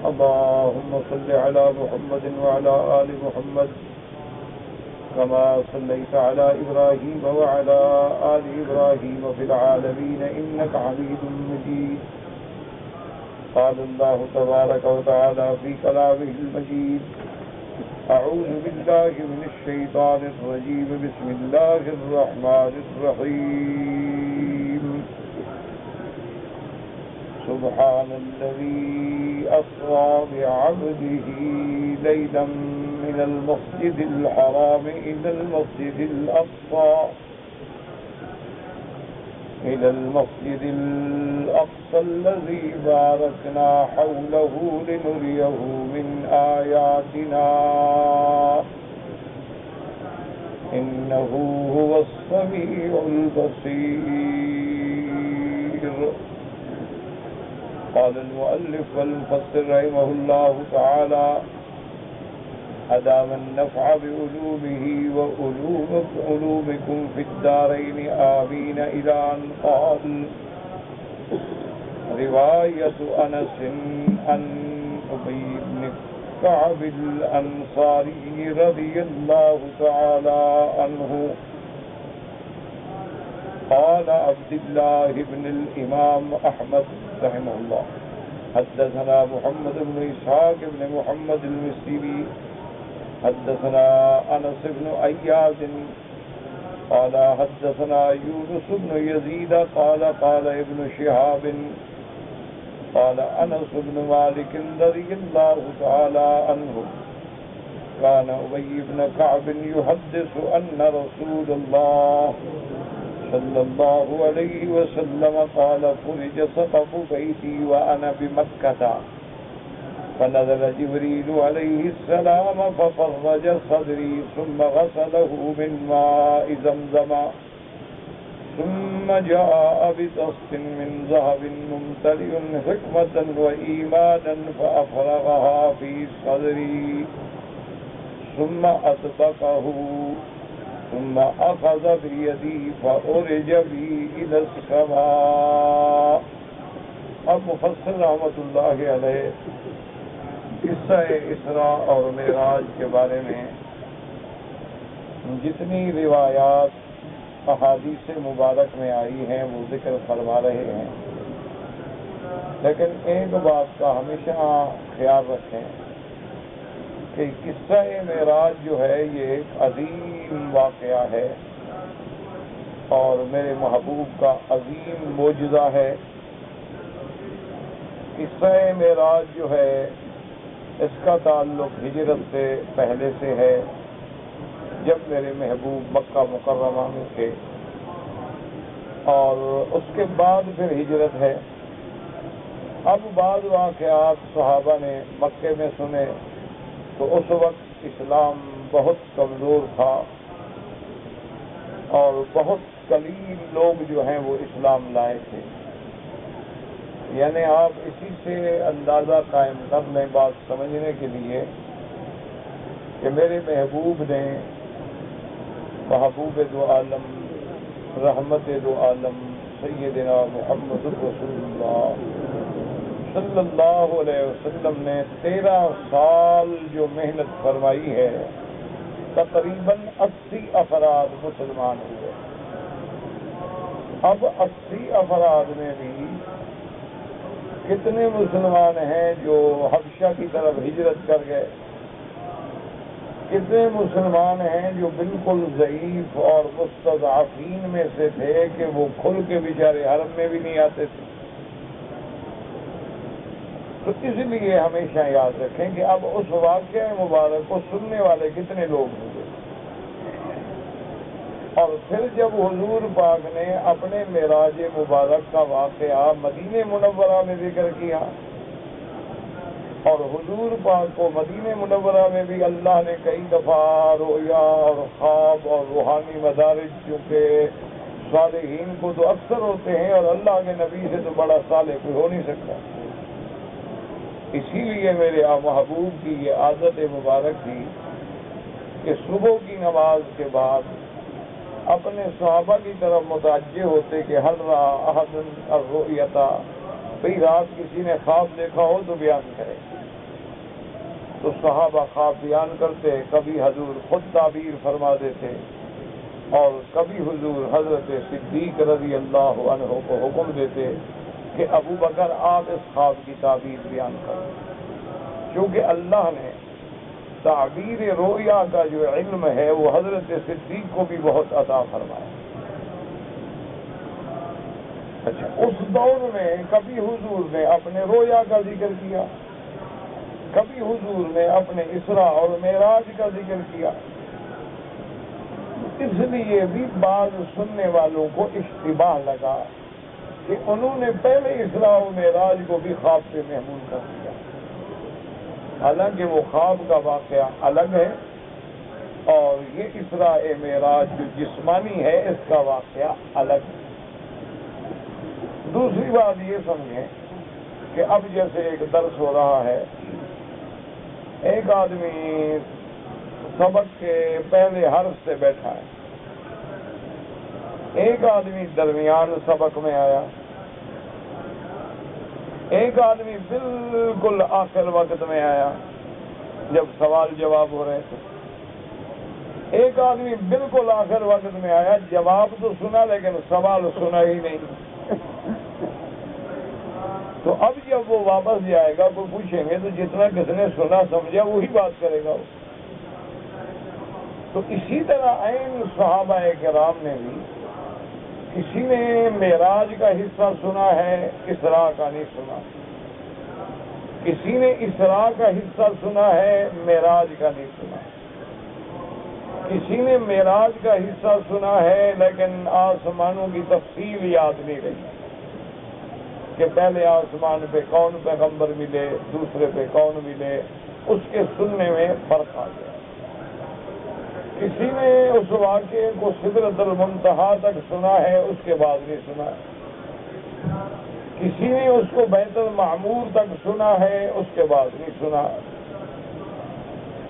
اللهم صل على محمد وعلى آل محمد كما صليت على إبراهيم وعلى آل إبراهيم في العالمين إنك حميد مجيد. قال الله تبارك وتعالى في كلامه المجيد: أعوذ بالله من الشيطان الرجيم. بسم الله الرحمن الرحيم. سبحان الذي أسرى بعبده ليلا من المسجد الحرام إلى المسجد الأقصى الذي باركنا حوله لنريه من آياتنا إنه هو السميع البصير. قال المؤلف والمفسر رحمه الله تعالى: أدام النفع بعلومه وعلومكم في الدارين آمين. إلى أن قال. رواية أنس عن أبي بن كعب الأنصاري رضي الله تعالى عنه قال عبد الله بن الإمام أحمد رحمه الله: حدثنا محمد بن إسحاق بن محمد المصري حدثنا أنس بن أياد قال حدثنا يونس بن يزيد قال قال ابن شهاب قال أنس بن مالك رضي الله تعالى عنه: كان أبي بن كعب يحدث أن رسول الله صلى الله عليه وسلم قال: فرج سقف بيتي وأنا بمكة، فنزل جبريل عليه السلام ففرج صدري ثم غسله من ماء زمزم، ثم جاء بطست من ذهب ممتلئ حكمة وإيمانا فأفرغها في صدري ثم أطبقه ثم أخذ بيدي فأرج بي إلى السماء. اب مفسر رحمۃ اللہ علیہ قصہ اسراء اور معراج کے بارے میں جتنی روایات احادیث مبارک میں آئی ہیں وہ ذکر فرما رہے ہیں، لیکن ایک بات کا ہمیشہ خیال رکھیں کہ قصہ معراج جو ہے یہ ایک عظیم واقعہ ہے اور میرے محبوب کا عظیم معجزہ ہے. قصہ معراج جو ہے اس کا تعلق ہجرت سے پہلے سے ہے، جب میرے محبوب مکہ مکرمہ میں تھے، اور اس کے بعد پھر ہجرت ہے. اب بعض واقعات صحابہ نے مکے میں سنے تو اس وقت اسلام بہت کمزور تھا اور بہت قلیل لوگ جو ہیں وہ اسلام لائے تھے. یعنی آپ اسی سے اندازہ قائم کر لیں بات سمجھنے کے لیے کہ میرے محبوب نے، محبوب دو عالم، رحمت دو عالم سیدنا محمد رسول اللہ صلی اللہ علیہ وسلم نے 13 سال جو محنت فرمائی ہے، تقریباً 80 افراد مسلمان ہوئے. اب 80 افراد میں بھی کتنے مسلمان ہیں جو حبشہ کی طرف ہجرت کر گئے، کتنے مسلمان ہیں جو بالکل ضعیف اور مستضعفین میں سے تھے کہ وہ کھل کے بیچارے حرم میں بھی نہیں آتے تھے. تو اس لیے ہمیشہ یاد رکھیں کہ اب اس واقعہ مبارک کو سننے والے کتنے لوگ ہوں گے. اور پھر جب حضور پاک نے اپنے معراج مبارک کا واقعہ مدینہ منورہ میں ذکر کیا، اور حضور پاک کو مدینہ منورہ میں بھی اللہ نے کئی دفعہ رؤیا اور خواب اور روحانی مدارج، چونکہ صالحین کو تو اکثر ہوتے ہیں اور اللہ کے نبی سے تو بڑا صالح کوئی ہو نہیں سکتا. اسی لیے میرے محبوب کی یہ عادت مبارک تھی کہ صبح کی نماز کے بعد اپنے صحابہ کی طرف متوجہ ہوتے کہ حل رأى أحد الرؤية بھئی رات کسی نے خواب دیکھا ہو تو بیان کرے. تو صحابہ خواب بیان کرتے، کبھی حضور خود تعبیر فرما دیتے اور کبھی حضور حضرت صدیق رضی اللہ عنہ کو حکم دیتے کہ ابو بکر آپ اس خواب کی تعبیر بیان کریں. کیونکہ اللہ نے تعبیر رؤیا کا جو علم ہے وہ حضرت صدیق کو بھی بہت عطا فرمایا. اچھا، اس دور میں کبھی حضور نے اپنے رویا کا ذکر کیا، کبھی حضور نے اپنے اسراء اور معراج کا ذکر کیا. اس لیے بھی بعض سننے والوں کو اشتباہ لگا کہ انہوں نے پہلے اسراء و معراج کو بھی خواب پہ محمول کر دیا، حالانکہ وہ خواب کا واقعہ الگ ہے اور یہ اسراء معراج جو جسمانی ہے اس کا واقعہ الگ ہے. دوسری بات یہ سمجھیں کہ اب جیسے ایک درس ہو رہا ہے، ایک آدمی سبق کے پہلے حرف سے بیٹھا ہے، ایک آدمی درمیان سبق میں آیا، ایک آدمی بالکل آخر وقت میں آیا جب سوال جواب ہو رہے تھے، ایک آدمی بالکل آخر وقت میں آیا، جواب تو سنا لیکن سوال سنا ہی نہیں. تو اب جب وہ واپس جائے گا کوئی پوچھیں گے تو جتنا کس نے سنا سمجھا وہی بات کرے گا. تو اسی طرح عین صحابہ کرام نے بھی کسی نے معراج کا حصہ سنا ہے، اسراء کا نہیں سنا، کسی نے اسراء کا حصہ سنا ہے، معراج کا نہیں سنا، کسی نے معراج کا حصہ سنا ہے لیکن آسمانوں کی تفصیل یاد نہیں رہی کہ پہلے آسمان پہ کون پیغمبر ملے، دوسرے پہ کون ملے، اس کے سننے میں فرق آ گیا. کسی نے اس واقعے کو سدرۃ المنتہا تک سنا ہے، اس کے بعد نہیں سنا. کسی نے اس کو بیت المعمور تک سنا ہے، اس کے بعد نہیں سنا.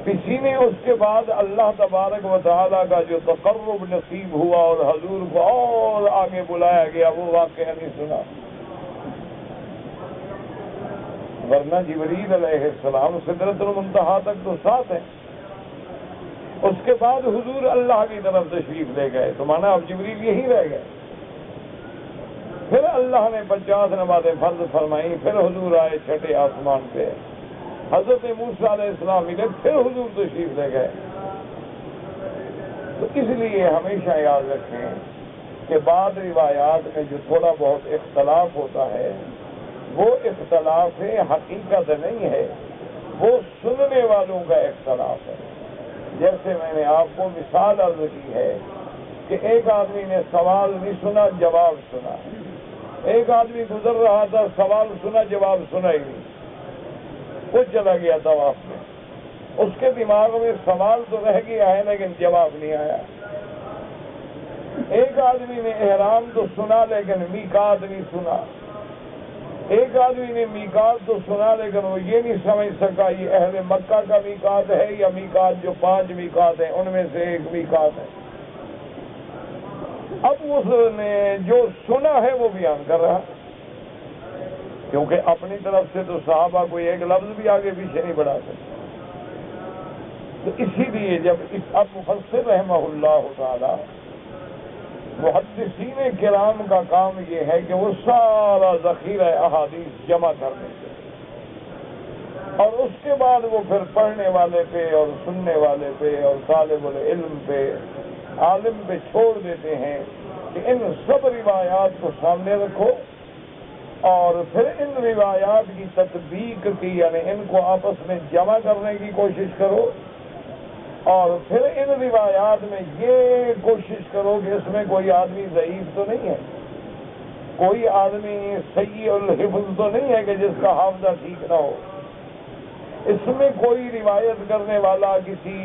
کسی نے اس کے بعد اللہ تبارک و تعالیٰ کا جو تقرب نصیب ہوا اور حضور کو اور آگے بلایا گیا وہ واقعہ نہیں سنا. ورنہ جبریل علیہ السلام سدرۃ المنتہا تک تو ساتھ ہیں، اس کے بعد حضور اللہ کی طرف تشریف لے گئے تو مانا اب جبریل یہی رہ گئے. پھر اللہ نے 50 نمازیں فرض فرمائیں، پھر حضور آئے چھٹے آسمان پہ، حضرت موسیٰ علیہ السلام ملے، پھر حضور تشریف لے گئے. تو اس لیے ہمیشہ یاد رکھیں کہ بعض روایات میں جو تھوڑا بہت اختلاف ہوتا ہے وہ اختلاف حقیقت نہیں ہے، وہ سننے والوں کا اختلاف ہے. جیسے میں نے آپ کو مثال عرض کی ہے کہ ایک آدمی نے سوال نہیں سنا، جواب سنا، ایک آدمی گزر رہا تھا، سوال سنا، جواب سنا ہی نہیں، وہ چلا گیا طواف میں، اس کے دماغ میں سوال تو رہ گیا ہے لیکن جواب نہیں آیا. ایک آدمی نے احرام تو سنا لیکن میقات نہیں سنا، ایک آدمی نے میقات تو سنا لیکن وہ یہ نہیں سمجھ سکا یہ اہل مکہ کا میقات ہے یا میقات جو 5 میقات ہیں ان میں سے ایک میقات ہے. اب اس نے جو سنا ہے وہ بیان کر رہا، کیونکہ اپنی طرف سے تو صحابہ کوئی ایک لفظ بھی آگے پیچھے نہیں بڑھا سکتے. تو اسی لیے جب اب مفسر رحمہ اللہ تعالی، محدثین کرام کا کام یہ ہے کہ وہ سارا ذخیرہ احادیث جمع کر دیتے اور اس کے بعد وہ پھر پڑھنے والے پہ اور سننے والے پہ اور طالب العلم پہ، عالم پہ چھوڑ دیتے ہیں کہ ان سب روایات کو سامنے رکھو اور پھر ان روایات کی تطبیق کی، یعنی ان کو آپس میں جمع کرنے کی کوشش کرو اور پھر ان روایات میں یہ کوشش کرو کہ اس میں کوئی آدمی ضعیف تو نہیں ہے، کوئی آدمی سیء الحفظ تو نہیں ہے کہ جس کا حافظہ ٹھیک نہ ہو، اس میں کوئی روایت کرنے والا کسی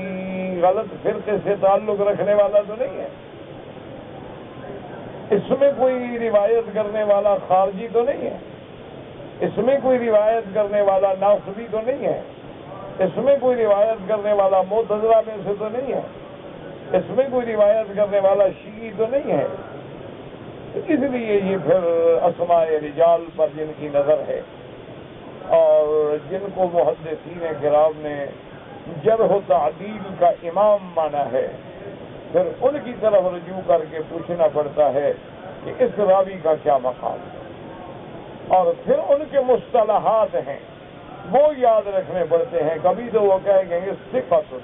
غلط فرقے سے تعلق رکھنے والا تو نہیں ہے، اس میں کوئی روایت کرنے والا خارجی تو نہیں ہے، اس میں کوئی روایت کرنے والا ناصبی تو نہیں ہے، اس میں کوئی روایت کرنے والا معتزلہ میں سے تو نہیں ہے، اس میں کوئی روایت کرنے والا شیعی تو نہیں ہے، اس لیے یہ پھر اسماء رجال پر جن کی نظر ہے اور جن کو محدثین کرام نے جرح و تعدیل کا امام مانا ہے، پھر ان کی طرف رجوع کر کے پوچھنا پڑتا ہے کہ اس راوی کا کیا مقام ہے، اور پھر ان کے مصطلحات ہیں وہ یاد رکھنے پڑتے ہیں۔ کبھی تو وہ کہہ دیں گے ثقۃ،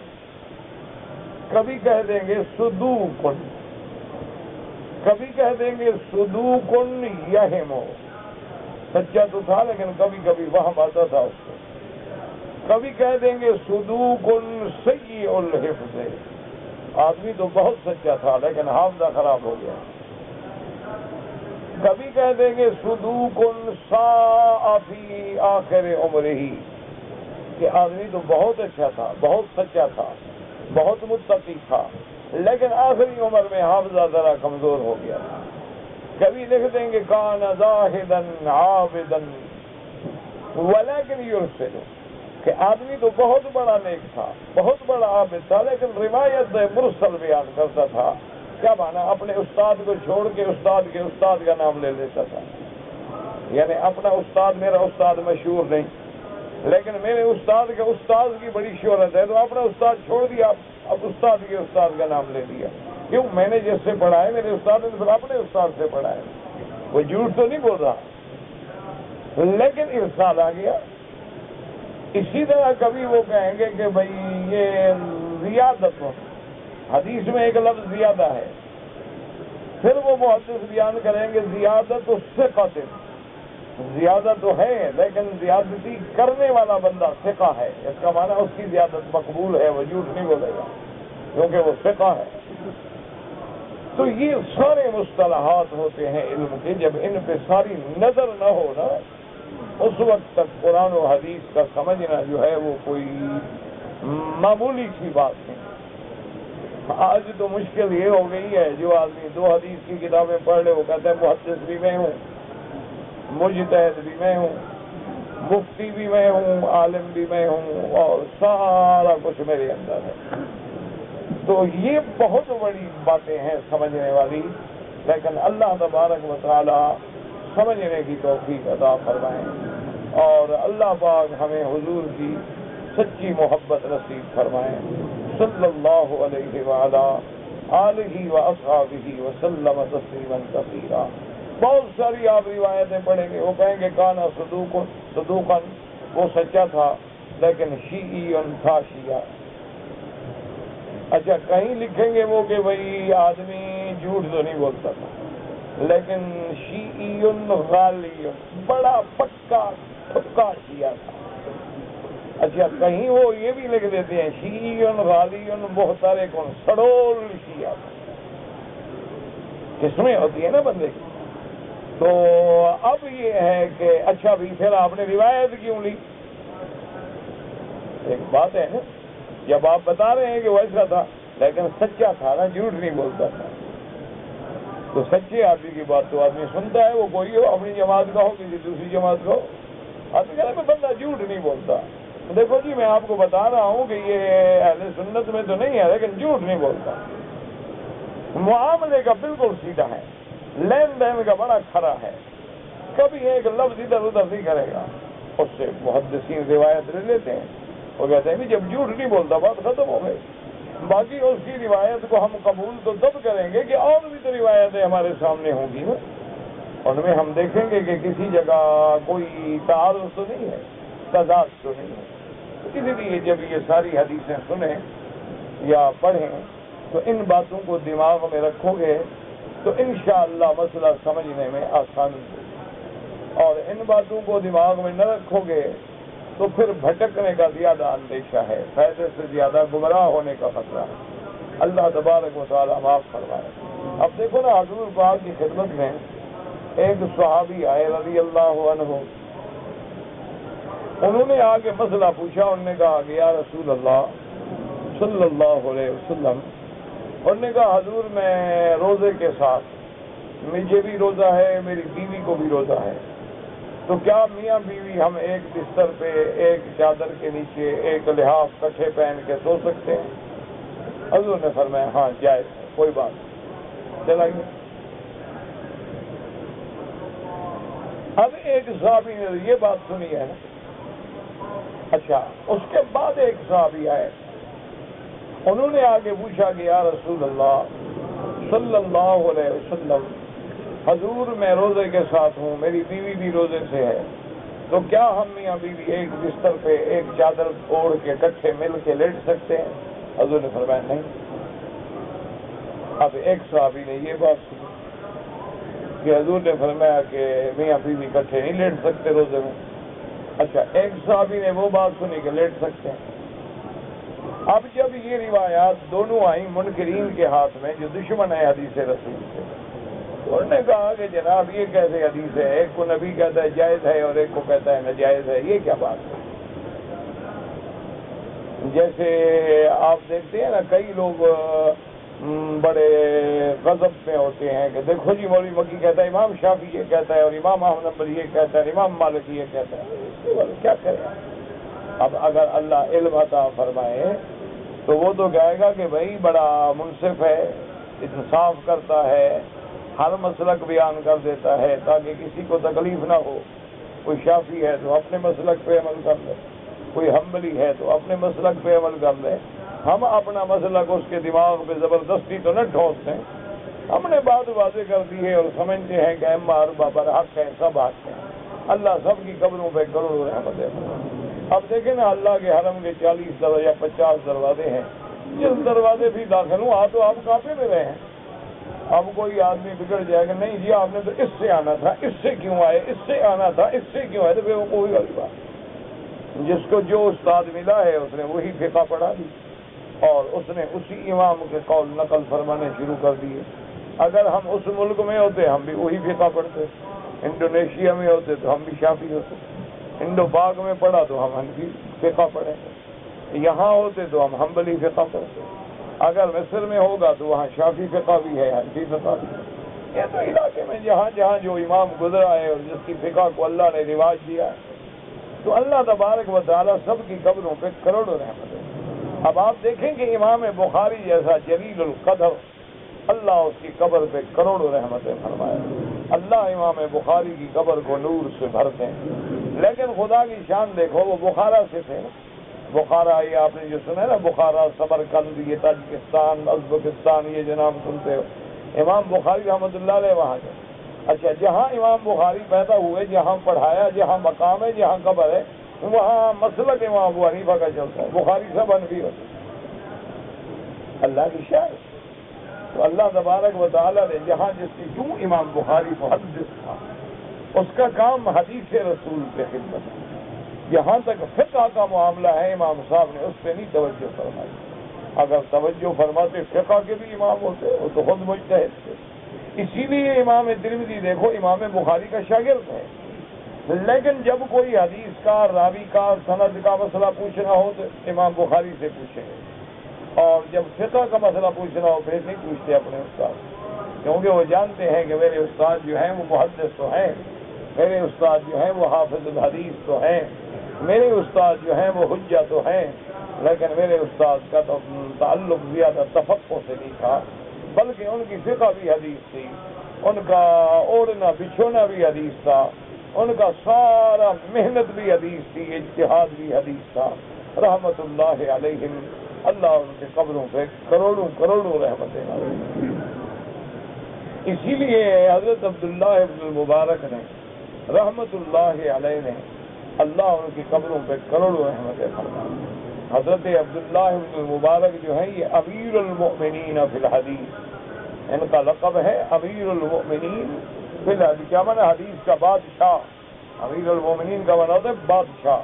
کبھی کہہ دیں گے صدوق، کبھی کہہ دیں گے صدوق یہم، سچا تو تھا لیکن کبھی کبھی وہم آتا تھا اس کو۔ کبھی کہہ دیں گے صدوق سیء الحفظ، آدمی تو بہت سچا تھا لیکن حافظہ خراب ہو گیا۔ کبھی کہہ دیں گے صدوق ساء فی آخر عمرہ، کہ آدمی تو بہت اچھا تھا، بہت سچا تھا، بہت متقی تھا، لیکن آخری عمر میں حافظہ ذرا کمزور ہو گیا۔ کبھی لکھ دیں گے کان زاہدا عابدا ولکن یرسل، کہ آدمی تو بہت بڑا نیک تھا، بہت بڑا عابد تھا، لیکن روایت مرسل بیان کرتا تھا۔ کیا مانا؟ اپنے استاد کو چھوڑ کے استاد کے استاد کا نام لے لیتا تھا، یعنی اپنا استاد، میرا استاد مشہور نہیں لیکن میرے استاد کے استاد کی بڑی شہرت ہے، تو اپنا استاد چھوڑ دیا، اب استاد کے استاد کا نام لے لیا۔ کیوں؟ میں نے جس سے پڑھا ہے میرے استاد نے پھر اپنے استاد سے پڑھا ہے، وہ جھوٹ تو نہیں بول رہا لیکن ارسال آ گیا۔ اسی طرح کبھی وہ کہیں گے کہ بھئی یہ زیادت ہو، حدیث میں ایک لفظ زیادہ ہے، پھر وہ محدث بیان کریں گے زیادت ثقۃ، زیادہ تو ہے لیکن زیادتی کرنے والا بندہ ثقہ ہے، اس کا معنی اس کی زیادت مقبول ہے، وہ جھوٹ نہیں بولے گا کیونکہ وہ ثقہ ہے۔ تو یہ سارے مصطلحات ہوتے ہیں علم کے، جب ان پہ ساری نظر نہ ہو نا اس وقت تک قرآن و حدیث کا سمجھنا جو ہے وہ کوئی معمولی سی بات نہیں۔ آج تو مشکل یہ ہو گئی ہے، جو آدمی 2 حدیث کی کتابیں پڑھ لے وہ کہتا ہے محدث بھی میں ہوں، مجتہد بھی میں ہوں، مفتی بھی میں ہوں، عالم بھی میں ہوں، اور سارا کچھ میرے اندر ہے۔ تو یہ بہت بڑی باتیں ہیں سمجھنے والی، لیکن اللہ تبارک و تعالی سمجھنے کی توفیق عطا فرمائیں، اور اللہ پاک ہمیں حضور کی سچی محبت نصیب فرمائیں۔ صلی اللہ علیہ وعلی آلہ واصحابہ وسلم تسلیما کثیرا۔ بہت ساری آپ روایتیں پڑھیں گے، وہ کہیں گے کانا صدوقا، وہ سچا تھا لیکن شیعی تھا شیعہ۔ اچھا کہیں لکھیں گے وہ کہ بھئی آدمی جھوٹ تو نہیں بولتا تھا لیکن شیعی غالی، بڑا پکا شیعہ تھا۔ اچھا کہیں وہ یہ بھی لکھ دیتے ہیں شیعی غالی محترق سڑول شیعہ، قسمیں ہوتی ہیں نا بندے کی۔ تو اب یہ ہے کہ اچھا بھی پھر آپ نے روایت کیوں لی؟ ایک بات ہے نا، جب آپ بتا رہے ہیں کہ وہ ایسا تھا لیکن سچا تھا نا، جھوٹ نہیں بولتا تھا، تو سچے آدمی کی بات تو آدمی سنتا ہے، وہ کوئی ہو، اپنی جماعت کا ہو کسی دوسری جماعت کا ہو، آدمی کہتا ہے بندہ جھوٹ نہیں بولتا۔ دیکھو جی میں آپ کو بتا رہا ہوں کہ یہ اہل سنت میں تو نہیں ہے لیکن جھوٹ نہیں بولتا، معاملے کا بالکل سیدھا ہے، لین دین کا بڑا کھرا ہے، کبھی ایک لفظ ادھر ادھر نہیں کرے گا۔ اس سے محدثین روایت لے لیتے ہیں، وہ کہتے ہیں جب جھوٹ نہیں بولتا بات ختم ہو گئی۔ باقی اس کی روایت کو ہم قبول تو تب کریں گے کہ اور بھی تو روایتیں ہمارے سامنے ہوں گی نا، ان میں ہم دیکھیں گے کہ کسی جگہ کوئی تعارض تو نہیں ہے، تضاد تو نہیں ہے۔ اسی لیے جب یہ ساری حدیثیں سنیں یا پڑھیں تو ان باتوں کو دماغ میں رکھو گے تو انشاءاللہ مسئلہ سمجھنے میں آسانی ہوگی، اور ان باتوں کو دماغ میں نہ رکھو گے تو پھر بھٹکنے کا زیادہ اندیشہ ہے، فائدے سے زیادہ گمراہ ہونے کا خطرہ ہے۔ اللہ تبارک و تعالی معاف فرمائے۔ اب دیکھو نا حضور پاک کی خدمت میں ایک صحابی آئے رضی اللہ عنہ، انہوں نے آگے مسئلہ پوچھا، انہوں نے کہا کہ یا رسول اللہ صلی اللہ علیہ وسلم، انہوں نے کہا حضور میں روزے کے ساتھ، مجھے بھی روزہ ہے میری بیوی کو بھی روزہ ہے، تو کیا میاں بیوی ہم ایک بستر پہ ایک چادر کے نیچے ایک لحاف کٹھے پہن کے سو سکتے ہیں؟ حضور نے فرمایا ہاں جائز ہے، کوئی بات نہیں، چلا گیا۔ اب ایک صحابی نے یہ بات سنی ہے نا. اچھا اس کے بعد ایک صحابی آئے, انہوں نے آگے پوچھا کہ یا رسول اللہ صلی اللہ علیہ وسلم, حضور میں روزے کے ساتھ ہوں, میری بیوی بھی روزے سے ہے, تو کیا ہم میاں بیوی ایک بستر پہ ایک چادر اوڑھ کے اکٹھے مل کے لیٹ سکتے ہیں؟ حضور نے فرمایا نہیں. اب ایک صحابی نے یہ بات سنی کہ حضور نے فرمایا کہ میاں بیوی اکٹھے نہیں لیٹ سکتے روزے میں. اچھا ایک صحابی نے وہ بات سنی کہ لیٹ سکتے ہیں. اب جب یہ روایات دونوں آئیں منکرین کے ہاتھ میں جو دشمن ہے حدیث رسول سے, انہوں نے کہا کہ جناب یہ کیسے حدیث ہے, ایک کو نبی کہتا ہے جائز ہے اور ایک کو کہتا ہے ناجائز ہے, یہ کیا بات ہے؟ جیسے آپ دیکھتے ہیں نا کئی لوگ بڑے غضب میں ہوتے ہیں کہ دیکھو جی مولوی مکی کہتا ہے, امام شافعی یہ کہتا ہے, اور امام احمد بن حنبل یہ کہتا ہے, امام مالک یہ کہتا ہے, اس کے بعد کیا کریں؟ اب اگر اللہ علم عطا فرمائے تو وہ تو کہے گا کہ بھائی بڑا منصف ہے, انصاف کرتا ہے, ہر مسلک بیان کر دیتا ہے تاکہ کسی کو تکلیف نہ ہو. کوئی شافعی ہے تو اپنے مسلک پہ عمل کر لے, کوئی حنبلی ہے تو اپنے مسلک پہ عمل کر لے. ہم اپنا مسلک اس کے دماغ پہ زبردستی تو نہ ٹھوستے ہیں, ہم نے بات واضح کر دی ہے اور سمجھتے ہیں کہ اما اربا برحق ہے, سب حق ہے, اللہ سب کی قبروں پہ کروڑوں رحمت ہے. اب دیکھیں نا اللہ کے حرم کے 40 یا 50 دروازے ہیں, جس دروازے بھی داخل ہوں تو آپ کافی میں رہے ہیں. اب کوئی آدمی بگڑ جائے گا, نہیں جی آپ نے تو اس سے آنا تھا, اس سے کیوں آئے, اس سے آنا تھا, اس سے کیوں آئے, تو وہ کوئی والی بات. جس کو جو استاد ملا ہے اس نے وہی فقہ پڑھا دی اور اس نے اسی امام کے قول نقل فرمانے شروع کر دیے. اگر ہم اس ملک میں ہوتے ہم بھی وہی فقہ پڑھتے, انڈونیشیا میں ہوتے تو ہم بھی شافعی ہوتے, انڈو پاک میں پڑھا تو ہم حنفی فقہ پڑھیں, یہاں ہوتے تو ہم حنبلی فقہ پڑھتے, اگر مصر میں ہوگا تو وہاں شافعی فقہ بھی ہے, حنفی فقہ بھی ہے. یہ تو علاقے میں جہاں جہاں جو امام گزرا ہے اور جس کی فقہ کو اللہ نے رواج دیا ہے, تو اللہ تبارک و تعالیٰ سب کی قبروں پہ کروڑوں رحمت ہے. اب آپ دیکھیں کہ امام بخاری جیسا جلیل القدر, اللہ اس کی قبر پہ کروڑوں رحمتیں فرمائے. اللہ امام بخاری کی قبر کو نور سے بھرتے ہیں. لیکن خدا کی شان دیکھو, وہ بخارا سے تھے. بخارا یہ آپ نے جو سنا ہے نا, بخارا, سمرقند, یہ تاجکستان, ازبکستان, یہ جو نام سنتے ہو, امام بخاری رحمۃ اللہ علیہ وہاں کے. اچھا جہاں امام بخاری پیدا ہوئے, جہاں پڑھایا, جہاں مقام ہے, جہاں قبر ہے, وہاں مسلک امام ابو حنیفہ کا چلتا ہے. بخاری سب حنفی ہوتے, اللہ کی شان. تو اللہ تبارک و تعالیٰ نے جہاں جس کی کیوں امام بخاری محدث تھا, اس کا کام حدیث رسول پہ خدمت ہے. یہاں تک فقہ کا معاملہ ہے, امام صاحب نے اس پہ نہیں توجہ فرمائی. اگر توجہ فرماتے فقہ کے بھی امام ہوتے, وہ تو خود مجتہد تھے. اسی لیے امام ترمذی دیکھو امام بخاری کا شاگرد ہے, لیکن جب کوئی حدیث کا, راوی کا, سند کا مسئلہ پوچھنا ہو تو امام بخاری سے پوچھیں گے, اور جب فقہ کا مسئلہ پوچھنا ہو پھر نہیں پوچھتے اپنے استاد, کیونکہ وہ جانتے ہیں کہ میرے استاد جو ہیں وہ محدث تو ہیں, میرے استاد جو ہیں وہ حافظ الحدیث تو ہیں, میرے استاد جو ہیں وہ حجہ تو ہیں, لیکن میرے استاد کا تو تعلق زیادہ تفقہ سے نہیں تھا, بلکہ ان کی فقہ بھی حدیث تھی, ان کا اوڑھنا بچھونا بھی حدیث تھا, ان کا سارا محنت بھی حدیث تھی, اجتہاد بھی حدیث تھا. رحمت اللہ علیہم, اللہ ان کے قبروں پہ کروڑوں کروڑوں رحمتیں. اسی لیے حضرت عبداللہ ابن المبارک نے رحمت اللہ علیہ نے اللہ ان کی قبروں پہ کروڑوں رحمتیں فرمائی. حضرت عبداللہ ابن المبارک جو ہیں یہ امیر المؤمنین فی الحدیث, ان کا لقب ہے امیر المؤمنین فی الحدیث. کیا معنی حدیث کا بادشاہ, امیر المؤمنین کا معنی ہوتا ہے بادشاہ,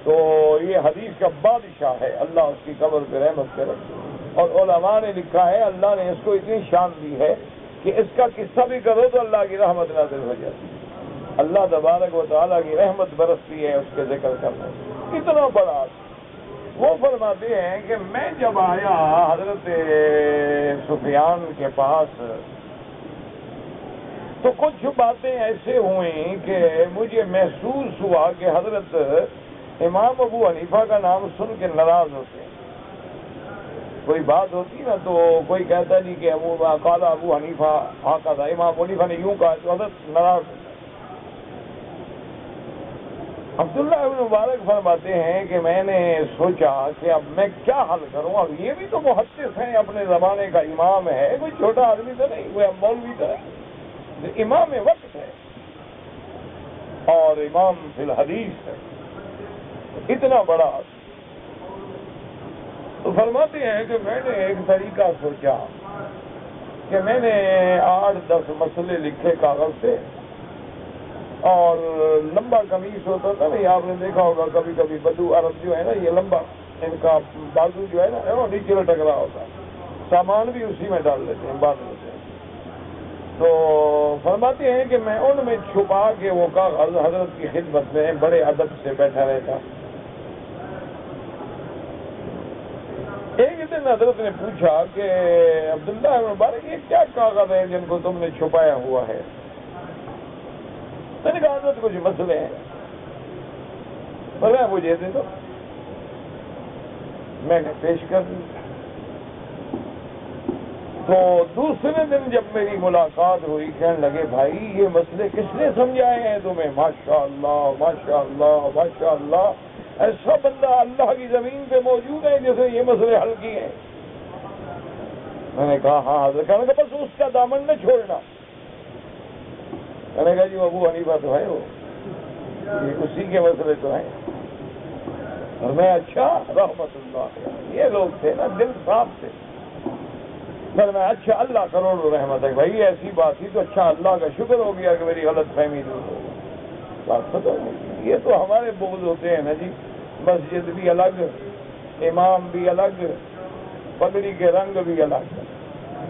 تو یہ حدیث کا بادشاہ ہے. اللہ اس کی قبر پہ رحمت کرے. اور علماء نے لکھا ہے اللہ نے اس کو اتنی شان دی ہے کہ اس کا قصہ بھی کرو تو اللہ کی رحمت نازل ہو جاتی ہے. اللہ تبارک و تعالیٰ کی رحمت برستی ہے اس کے ذکر کرنے, اتنا بڑا. وہ فرماتے ہیں کہ میں جب آیا حضرت سفیان کے پاس تو کچھ باتیں ایسے ہوئیں کہ مجھے محسوس ہوا کہ حضرت امام ابو حنیفہ کا نام سن کے ناراض ہوتے ہیں. کوئی بات ہوتی نا تو کوئی کہتا نہیں کہ قال ابو حنیفہ ہاں کہا, امام ابو حنیفہ نے یوں کہا, تو حضرت ناراض. عبداللہ ابن مبارک فرماتے ہیں کہ میں نے سوچا کہ اب میں کیا حل کروں، اب یہ بھی تو محدث ہیں، اپنے زمانے کا امام ہے، کوئی چھوٹا آدمی تو نہیں، کوئی مولوی تو نہیں، امام وقت ہے اور امام فی الحدیث ہے، اتنا بڑا۔ تو فرماتے ہیں کہ میں نے ایک طریقہ سوچا کہ میں نے 8-10 مسئلے لکھے کاغذ سے، اور لمبا قمیص ہوتا تھا نہیں، آپ نے دیکھا ہوگا کبھی کبھی بدو عرب جو ہے نا، یہ لمبا ان کا بازو جو ہے نا وہ نیچے لٹک رہا ہوتا ہے، سامان بھی اسی میں ڈال لیتے ہیں باندھ لیتے ہیں۔ تو فرماتے ہیں کہ میں ان میں چھپا کے وہ کاغذ حضرت کی خدمت میں بڑے ادب سے بیٹھا رہتا۔ ایک دن حضرت نے پوچھا کہ عبداللہ ابن مبارک یہ کیا کاغذ ہیں جن کو تم نے چھپایا ہوا ہے؟ میں نے کہا حضرت کچھ مسئلے ہیں، بولے مجھے دے دو، میں نے پیش کر دی۔ تو دوسرے دن جب میری ملاقات ہوئی کہنے لگے بھائی یہ مسئلے کس نے سمجھائے ہیں تمہیں؟ ماشاء اللہ ماشاء اللہ ماشاء اللہ، ایسا بندہ اللہ کی زمین پہ موجود ہے جیسے یہ مسئلے حل کیے ہیں۔ میں نے کہا ہاں حضرت، کہنے لگا بس اس کا دامن نہ چھوڑنا۔ میں نے کہا جی ابو حنیفہ تو ہے، وہ یہ اسی کے مسئلے تو ہیں۔ اور میں اچھا رحمت اللہ، یہ لوگ تھے نا دل صاف تھے۔ پھر میں اچھا اللہ کروڑوں رحمت ہے بھائی، ایسی بات تھی تو اچھا اللہ کا شکر ہو گیا کہ میری غلط فہمی دور ہو گئی۔ بات ختم ہو گئی۔ یہ تو ہمارے بغض ہوتے ہیں نا جی، مسجد بھی الگ، امام بھی الگ، پگڑی کے رنگ بھی الگ،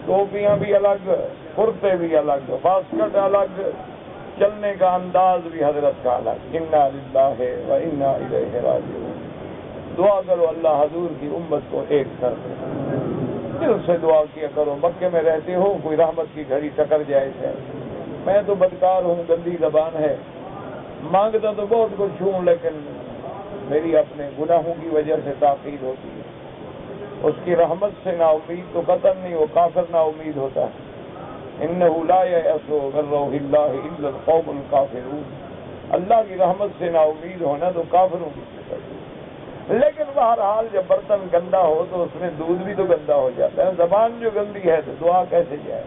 ٹوپیاں بھی الگ، کرتے بھی الگ، باسکٹ الگ، چلنے کا انداز بھی حضرت کا الگ۔ انا للہ و انا الیہ راجعون۔ دعا کرو اللہ حضور کی امت کو ایک کر دے، دل سے دعا کیا کرو۔ مکے میں رہتے ہو، کوئی رحمت کی گھڑی ٹکر جائے ہے، میں تو بدکار ہوں، گندی زبان ہے، مانگتا تو بہت کچھ ہوں، لیکن میری اپنے گناہوں کی وجہ سے تاخیر ہوتی ہے۔ اس کی رحمت سے نا امید تو قطعاً نہیں، وہ کافر نا امید ہوتا ہے۔ انہ لا یأس من روح اللہ الا القوم الکافرون۔ اللہ کی رحمت سے نا امید ہونا تو کافروں کی صفت ہے۔ لیکن بہرحال جب برتن گندا ہو تو اس میں دودھ بھی تو گندا ہو جاتا ہے، زبان جو گندی ہے تو دعا کیسے جائے؟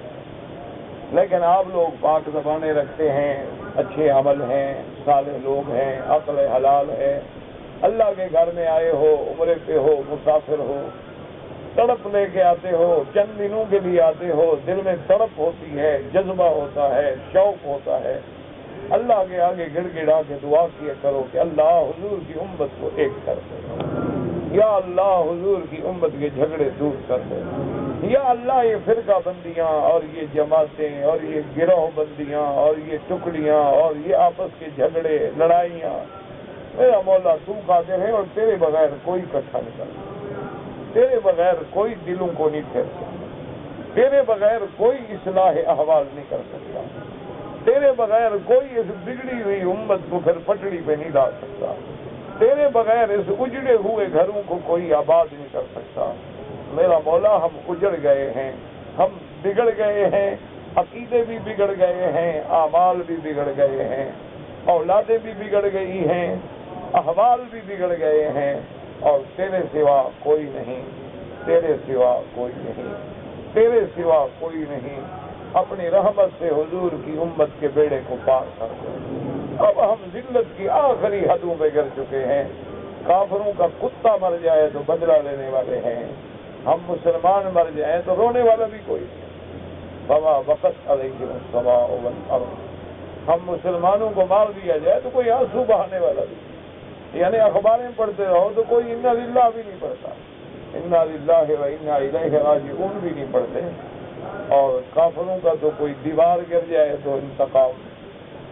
لیکن آپ لوگ پاک زبانیں رکھتے ہیں، اچھے عمل ہیں، صالح لوگ ہیں، عقل حلال ہے، اللہ کے گھر میں آئے ہو، عمرے پہ ہو، مسافر ہو، تڑپ لے کے آتے ہو، چند دنوں کے لیے آتے ہو، دل میں تڑپ ہوتی ہے، جذبہ ہوتا ہے، شوق ہوتا ہے، اللہ کے آگے گڑ گڑا کے دعا کیا کرو کہ اللہ حضور کی امت کو ایک کر دے، یا اللہ حضور کی امت کے جھگڑے دور کر دے، یا اللہ یہ فرقہ بندیاں اور یہ جماعتیں اور یہ گروہ بندیاں اور یہ ٹکڑیاں اور یہ آپس کے جھگڑے لڑائیاں، میرا مولا تو قادر ہے اور تیرے بغیر کوئی اکٹھا نہیں کرتا، تیرے بغیر کوئی دلوں کو نہیں پھیر سکتا، تیرے بغیر کوئی اصلاح احوال نہیں کر سکتا، تیرے بغیر کوئی اس بگڑی ہوئی امت کو پھر پٹڑی پہ نہیں ڈال سکتا، تیرے بغیر اس اجڑے ہوئے گھروں کو کوئی آباد نہیں کر سکتا۔ میرا مولا ہم اجڑ گئے ہیں، ہم بگڑ گئے ہیں، عقیدے بھی بگڑ گئے ہیں، اعمال بھی بگڑ گئے ہیں، اولادیں بھی بگڑ گئی ہیں، احوال بھی بگڑ گئے ہیں، اور تیرے سوا کوئی نہیں، تیرے سوا کوئی نہیں، تیرے سوا کوئی نہیں۔ اپنی رحمت سے حضور کی امت کے بیڑے کو پار کر دے۔ اب ہم ذلت کی آخری حدوں پہ گر چکے ہیں، کافروں کا کتا مر جائے تو بدلہ لینے والے ہیں، ہم مسلمان مر جائیں تو رونے والا بھی کوئی نہیں۔ فما وقت علیہم السماء والارض، ہم مسلمانوں کو مار دیا جائے تو کوئی آنسو بہانے والا بھی نہیں، یعنی اخباریں پڑھتے رہو تو کوئی انا للہ بھی نہیں پڑھتا، انا للہ و انا الیہ راجعون بھی نہیں پڑھتے، اور کافروں کا تو کوئی دیوار گر جائے تو انتقام،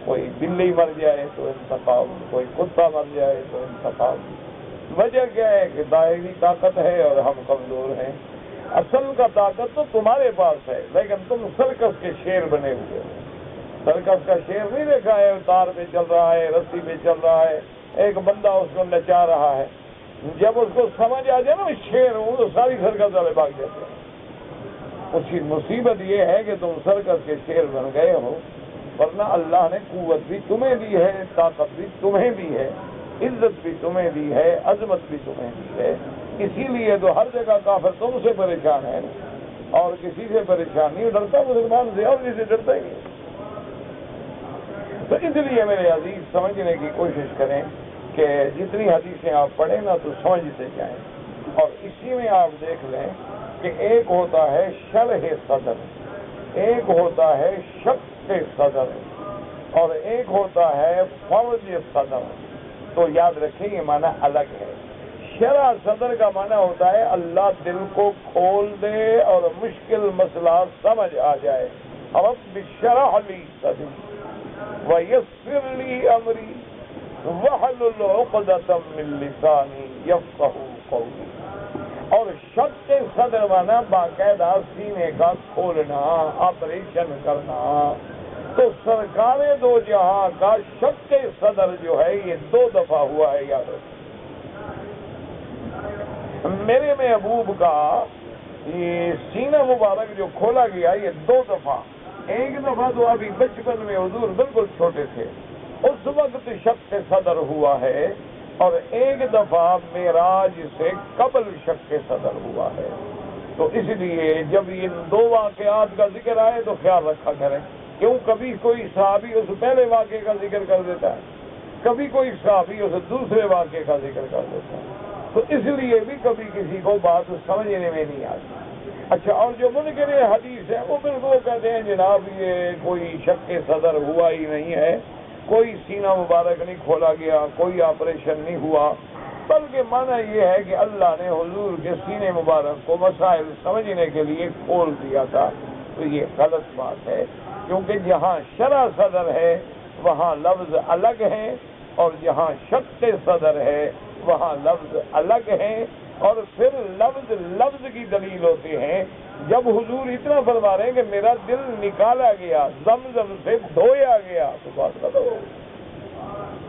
کوئی بلی مر جائے تو انتقام، کوئی کتا مر جائے تو انتقام۔ وجہ کیا ہے کہ ظاہری طاقت ہے اور ہم کمزور ہیں، اصل کا طاقت تو تمہارے پاس ہے، لیکن تم سرکس کے شیر بنے ہوئے ہو۔ سرکس کا شیر نہیں دیکھا ہے، تار پہ چل رہا ہے، رسی پہ چل رہا ہے، ایک بندہ اس کو نچا رہا ہے، جب اس کو سمجھ آ جائے نا میں شیر ہوں تو ساری سرکس والے بھاگ جاتے ہیں۔ اس کی مصیبت یہ ہے کہ تم سرکس کے شیر بن گئے ہو، ورنہ اللہ نے قوت بھی تمہیں دی ہے، طاقت بھی تمہیں دی ہے، عزت بھی تمہیں دی ہے، عظمت بھی تمہیں دی ہے، اسی لیے تو ہر جگہ کافر تم سے پریشان ہے اور کسی سے پریشان نہیں ڈرتا مسلمان سے، اور کسی سے ڈرتا ہی نہیں۔ تو اس لیے میرے عزیز سمجھنے کی کوشش کریں کہ جتنی حدیثیں آپ پڑھیں نا تو سمجھتے جائیں، اور اسی میں آپ دیکھ لیں کہ ایک ہوتا ہے شرح صدر، ایک ہوتا ہے شق صدر، اور ایک ہوتا ہے فرض صدر۔ تو یاد رکھیں یہ معنی الگ ہے۔ شرح صدر کا معنی ہوتا ہے اللہ دل کو کھول دے اور مشکل مسئلہ سمجھ آ جائے۔ رب اشرح لی صدری ویسر لی امری واحلل عقدۃ من لسانی یفقہوا قولی۔ اور شق صدر مانا باقاعدہ سینے کا کھولنا، آپریشن کرنا۔ تو سرکار دو جہاں کا شق صدر جو ہے یہ 2 دفعہ ہوا ہے، یاد رکھیں۔ میرے محبوب کا یہ سینہ مبارک جو کھولا گیا یہ 2 دفعہ، ایک دفعہ تو ابھی بچپن میں حضور بالکل چھوٹے تھے، اس وقت شق صدر ہوا ہے، اور ایک دفعہ معراج سے قبل شق صدر ہوا ہے۔ تو اس لیے جب ان 2 واقعات کا ذکر آئے تو خیال رکھا کریں، کیوں کبھی کوئی صحابی اس پہلے واقعے کا ذکر کر دیتا ہے، کبھی کوئی صحابی اس دوسرے واقعے کا ذکر کر دیتا ہے، تو اس لیے بھی کبھی کسی کو بات سمجھنے میں نہیں آتی۔ اچھا، اور جو منکر حدیث ہے وہ بالکل کہتے ہیں جناب یہ کوئی شق صدر ہوا ہی نہیں ہے، کوئی سینہ مبارک نہیں کھولا گیا، کوئی آپریشن نہیں ہوا، بلکہ معنی یہ ہے کہ اللہ نے حضور کے سینے مبارک کو مسائل سمجھنے کے لیے کھول دیا تھا۔ تو یہ غلط بات ہے، کیونکہ جہاں شرح صدر ہے وہاں لفظ الگ ہیں، اور جہاں شق صدر ہے وہاں لفظ الگ ہیں، اور پھر لفظ کی دلیل ہوتے ہیں۔ جب حضور اتنا فرما رہے ہیں کہ میرا دل نکالا گیا، زمزم سے دھویا گیا، تو بات کرو،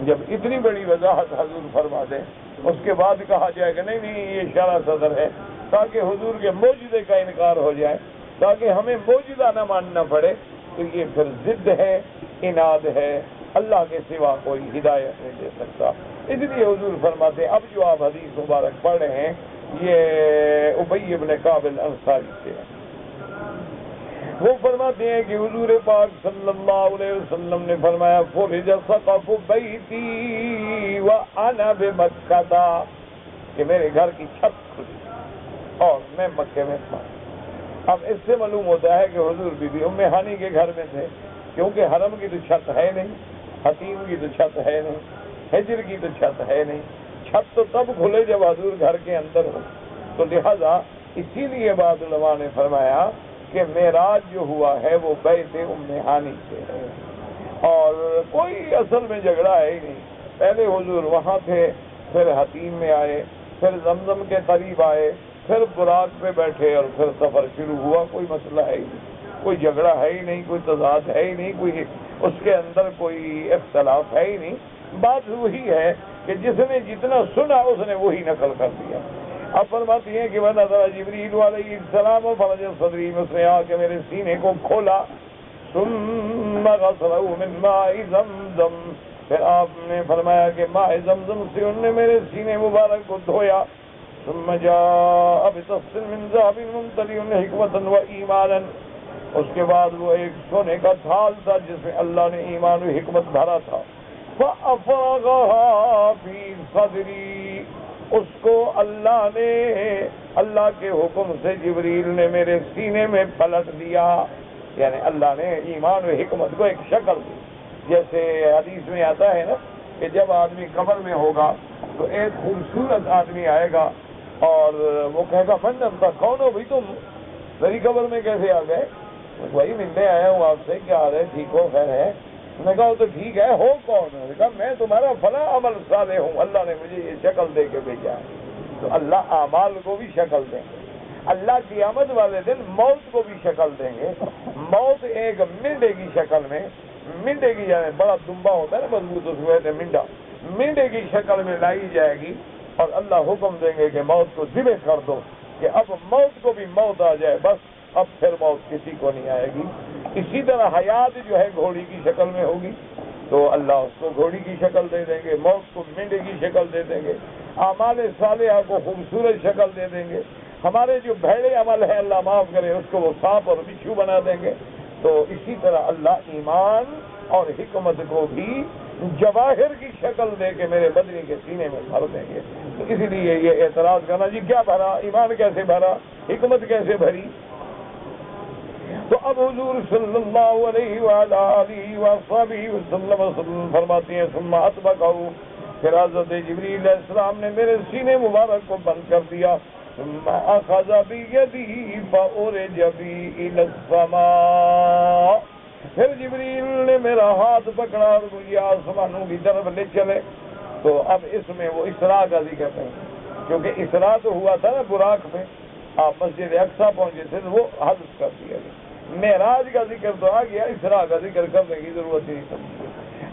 جب اتنی بڑی وضاحت حضور فرما دیں اس کے بعد کہا جائے کہ نہیں نہیں یہ شرح صدر ہے، تاکہ حضور کے معجزے کا انکار ہو جائے، تاکہ ہمیں معجزہ نہ ماننا پڑے، تو یہ پھر ضد ہے، اناد ہے، اللہ کے سوا کوئی ہدایت نہیں دے سکتا۔ اس لیے حضور فرماتے ہیں، اب جو آپ حدیث مبارک پڑھ رہے ہیں یہ ابی بن کعب الانصاری سے ہے۔ وہ فرماتے ہیں کہ حضور پاک صلی اللہ علیہ وسلم نے فرمایا فرج سقف بیتی وانا بمکہ، کہ میرے گھر کی چھت کھلی اور میں مکے میں تھا۔ اب اس سے معلوم ہوتا ہے کہ حضور بی بی ام ہانی کے گھر میں تھے، کیونکہ حرم کی تو چھت ہے نہیں، حتیم کی تو چھت ہے نہیں، ہجر کی تو چھت ہے نہیں، چھت تو تب کھلے جب حضور گھر کے اندر ہو۔ تو لہذا اسی لیے بعض علماء نے فرمایا کہ معراج جو ہوا ہے وہ بیت ام ہانی سے ہے، اور کوئی اصل میں جھگڑا ہے ہی نہیں۔ پہلے حضور وہاں تھے، پھر حتیم میں آئے، پھر زمزم کے قریب آئے، پھر براق پہ بیٹھے، اور پھر سفر شروع ہوا۔ کوئی مسئلہ ہے ہی نہیں، کوئی جھگڑا ہے ہی نہیں، کوئی تضاد ہے ہی نہیں، کوئی اس کے اندر کوئی اختلاف ہے ہی نہیں۔ بات وہی ہے کہ جس نے جتنا سنا اس نے وہی نقل کر دیا۔ اب فرماتی ہیں کہ وَنَظَرَ جِبْرِیلُ علیہ السلام وَفَرَجَ صَدْرِی، اس نے آ کے میرے سینے کو کھولا، ثُمَّ غَسَلَهُ مِن مَاءِ زَمْزَمْ، پھر آپ نے فرمایا کہ ماء زمزم سے انہوں نے میرے سینے مبارک کو دھویا، ثُمَّ جَاءَ بِطَفٍ مِّن ذَهَبٍ مُمْتَلِئٍ حِكْمَةً وَإِيمَانًا، اس کے بعد وہ ایک سونے کا تھال تھا جس میں اللہ نے ایمان و حکمت بھرا تھا، فَأَفْرَغَهَا فِي صَدْرِي، اس کو اللہ کے حکم سے جبریل نے میرے سینے میں پلٹ دیا، یعنی اللہ نے ایمان و حکمت کو ایک شکل دی۔ جیسے حدیث میں آتا ہے نا کہ جب آدمی قبر میں ہوگا تو ایک خوبصورت آدمی آئے گا اور وہ کہے گا من انت، کون ہو بھائی تم، میری قبر میں کیسے آ گئے؟ وہی ملنے آیا ہوں آپ سے، کیا حال ہے، ٹھیک ہو، خیر ہے؟ میں نے کہا وہ تو ٹھیک ہے، ہو کون؟ میں نے کہا میں تمہارا فلاں عمل صالح ہوں، اللہ نے مجھے یہ شکل دے کے بھیجا ہے۔ تو اللہ اعمال کو بھی شکل دیں گے، اللہ قیامت والے دن موت کو بھی شکل دیں گے۔ موت ایک منڈے کی شکل میں، منڈے کی یعنی بڑا دمبا ہوتا ہے نا مضبوط، اس کو کہتے ہیں منڈا، منڈے کی شکل میں لائی جائے گی، اور اللہ حکم دیں گے کہ موت کو ذبح کر دو، کہ اب موت کو بھی موت آ جائے، بس اب پھر موت کسی کو نہیں آئے گی۔ اسی طرح حیات جو ہے گھوڑی کی شکل میں ہوگی، تو اللہ اس کو گھوڑی کی شکل دے دیں گے، موت کو مینڈے کی شکل دے دیں گے، اعمال صالحہ کو خوبصورت شکل دے دیں گے، ہمارے جو بھیڑے عمل ہیں اللہ معاف کرے اس کو وہ سانپ اور بچھو بنا دیں گے۔ تو اسی طرح اللہ ایمان اور حکمت کو بھی جواہر کی شکل دے کے میرے بدنی کے سینے میں بھر دیں گے۔ تو اسی لیے یہ اعتراض کرنا جی کیا بھرا، ایمان کیسے بھرا، حکمت کیسے بھری؟ تو اب حضور صلی اللہ علیہ وآلہ وسلم فرماتے ہیں ثم اتبعہ، پھر حضرت جبریل علیہ السلام نے میرے سینے مبارک کو بند کر دیا، ثم اخذ بیدی فعرج بی الی السماء، پھر جبریل نے میرا ہاتھ پکڑا اور مجھے آسمانوں کی طرف لے چلے۔ تو اب اس میں وہ اسراء کا ذکر ہے، کیونکہ اسراء تو ہوا تھا نا براق پہ، آپ مسجد اقصیٰ پہنچے تھے تو وہ حذف کر دیا گیا، معراج کا ذکر تو آ گیا، اسراء کا ذکر کرنے کی ضرورت نہیں سمجھی۔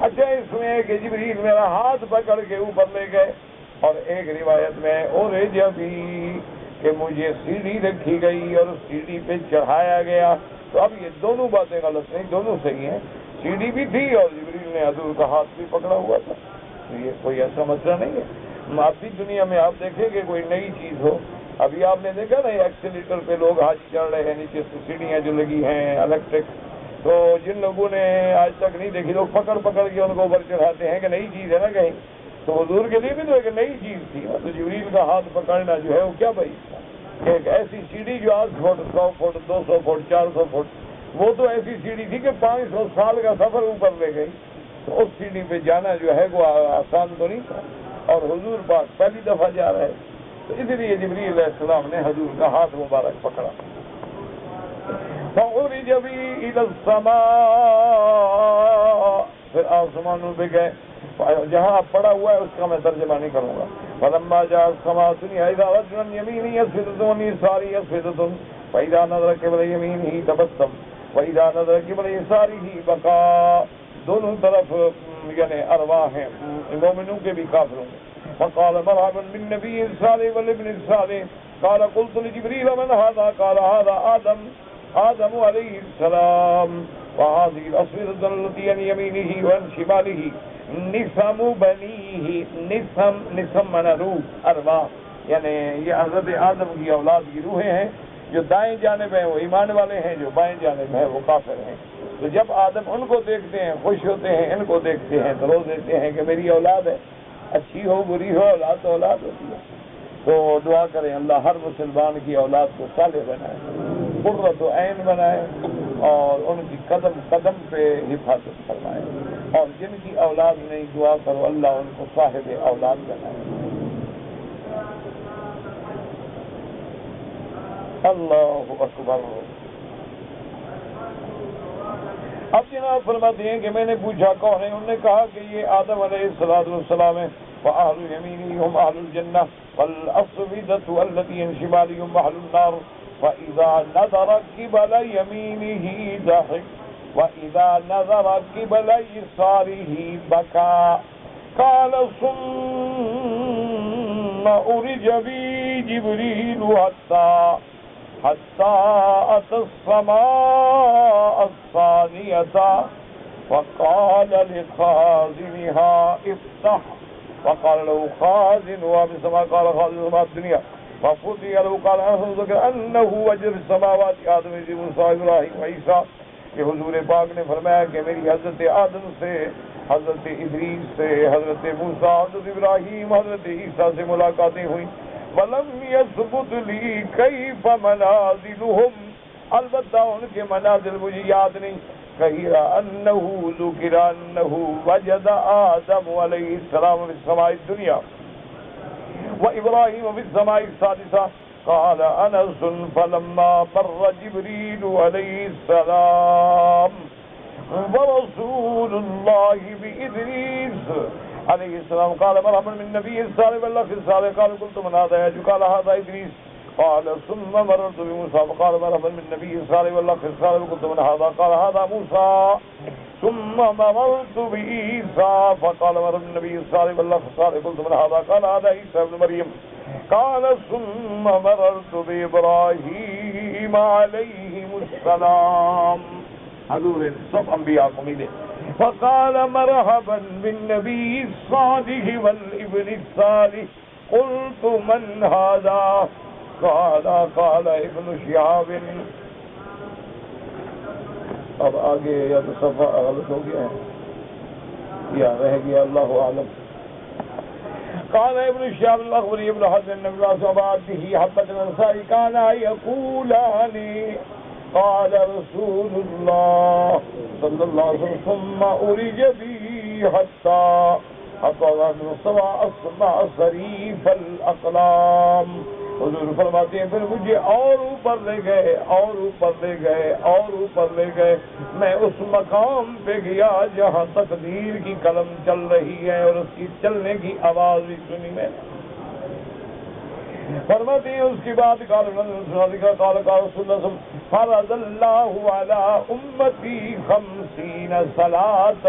اچھا اس میں کہ جبریل میرا ہاتھ پکڑ کے اوپر لے گئے، اور ایک روایت میں اور جب کہ مجھے سیڑھی رکھی گئی اور سیڑھی پہ چڑھایا گیا۔ تو اب یہ دونوں باتیں غلط نہیں، دونوں صحیح ہیں، سیڑھی بھی تھی اور جبریل نے حضور کا ہاتھ بھی پکڑا ہوا تھا، تو یہ کوئی ایسا مسئلہ نہیں ہے۔ اب بھی دنیا میں آپ دیکھیں کہ کوئی نئی چیز ہو، ابھی آپ نے دیکھا نا ایکسیلیٹر پہ لوگ حاجی چڑھ رہے ہیں، نیچے سے سیڑھیاں جو لگی ہیں الیکٹرک، تو جن لوگوں نے آج تک نہیں دیکھی لوگ پکڑ پکڑ کے ان کو اوپر چڑھاتے ہیں کہ نئی چیز ہے نا کہیں، تو حضور کے لیے بھی تو ایک نئی چیز تھی، تو جبریل کا ہاتھ پکڑنا جو ہے وہ کیا بھائی، ایک ایسی سیڑھی جو 8 فٹ 100 فٹ 200 فٹ 400 فٹ، وہ تو ایسی سیڑھی تھی کہ 500 سال کا سفر اوپر لے گئی، تو اس سیڑھی پہ جانا جو ہے وہ آسان تو نہیں تھا، اور حضور پاک پہلی دفعہ جا رہے، تو اس لیے جبریل علیہ السلام نے حضور کا ہاتھ مبارک پکڑا۔ فَعُرِجَ بِي إِلَى السَّمَاءِ، پھر آسمانوں پہ گئے، جہاں اب پڑا ہوا ہے اس کا میں ترجمہ نہیں کروں گا۔ فَلَمَّا جَاءَ السَّمَاءُ الدُّنْيَا إِذَا رَجُلٌ عَنْ يَمِينِهِ يَسْجُدُ وَعَنْ يَسَارِهِ يَسْجُدُ فَإِذَا نَظَرَ قِبَلَ يَمِينِهِ تَبَسَّمَ وَإِذَا نَظَرَ قِبَلَ يَسَارِهِ بَكَى، دونوں طرف یعنی ارواح ہیں، مومنوں کے بھی کافروں کے۔ فقال مرحبا بالنبي الصالح والابن الصالح، قال قلت لجبريل من هذا؟ قال هذا آدم عليه السلام، وهذه الأسودة التي عن يمينه وعن شماله نسم بنيه، نسم من روح ارواح، یعنی یہ حضرت آدم کی اولاد کی روحیں ہیں، جو دائیں جانب ہیں وہ ایمان والے ہیں، جو بائیں جانب ہیں وہ کافر ہیں۔ تو جب آدم ان کو دیکھتے ہیں خوش ہوتے ہیں، ان کو دیکھتے ہیں تو رو دیتے ہیں کہ میری اولاد ہے، اچھی ہو بری ہو اولاد تو اولاد ہوتی ہے۔ تو دعا کریں اللہ ہر مسلمان کی اولاد کو صالح بنائے، قرۃ عین بنائے، اور ان کی قدم قدم پہ حفاظت فرمائے، اور جن کی اولاد نہیں دعا کرو اللہ ان کو صاحب اولاد بنائے۔ اللہ اکبر۔ اب جناب فرماتے ہیں کہ میں نے پوچھا کون ہے، انہوں نے کہا کہ یہ آدم علیہ السلام ہے، فأهل يمينه هم أهل الجنة والأصفدة التي عن شمالهم أهل النار، فإذا نظر قبل يمينه ضحك وإذا نظر قبل يساره بكى، قال ثم أُرِجَ بي جبريل حتى أتى السماء الثانية فقال لخازنها افتح، وقال له خازنها في السماء، قال خازن السماء الدنيا ففتح له، قال أنه وجد في السماوات آدم موسى إبراهيم وعيسى، کہ حضور پاک نے فرمایا کہ میری حضرت آدم سے، حضرت ادریس سے، حضرت موسیٰ، حضرت ابراہیم، حضرت عیسیٰ سے ملاقاتیں ہوئیں، وَلَمْ يَثْبُتْ لِي كَيْفَ مَنَازِلُهُمْ، البتہ ان کے منازل مجھے یاد نہیں، کہیرا انہو ذکر انہو وجد آدم علیہ السلام فی السماء الدنیا وابراہیم فی السماء السادسہ، قال انس فلما مر جبریل علیہ السلام ورسول اللہ بإدریس علیہ السلام، قال مرحبا من نبی الصالح والأخ الصالح، قال قلت من هذا يا جو، قال هذا إدريس، قال ثم مررت بموسى فقال مرحبا من نبي الصالح والأخ الصالح، قلت من هذا؟ قال هذا موسى، ثم مررت بعيسى فقال مرحبا من النبي الصالح والأخ الصالح، قلت من هذا؟ قال هذا عيسى ابن مريم، قال ثم مررت بإبراهيم عليهم السلام۔ حضور سب انبیاء کو ملے، فقال مرحبا بالنبي الصالح والابن الصالح قلت من هذا قال ابن شهاب. اب آگے یا تو صفحہ غلط ہو گیا ہے یا رہ گیا اللہ اعلم. قال ابن شهاب الاخبري ابن حزم النبي صلى الله عليه وسلم حبة الانصار كان يقولان قال رسول الله صلى الله عليه وسلم ثم أرج بي حتى من السماء أسمع صريف الأقلام. حضور فرماتے ہیں پھر مجھے اور اوپر لے گئے اور اوپر لے گئے اور اوپر لے گئے. میں اس مقام پہ گیا جہاں تقدیر کی قلم چل رہی ہے اور اس کی چلنے کی آواز بھی سنی میں. فرماتے ہیں اس کی بات قال رسول اللہ فرض اللہ علی امتی 50 صلاۃ.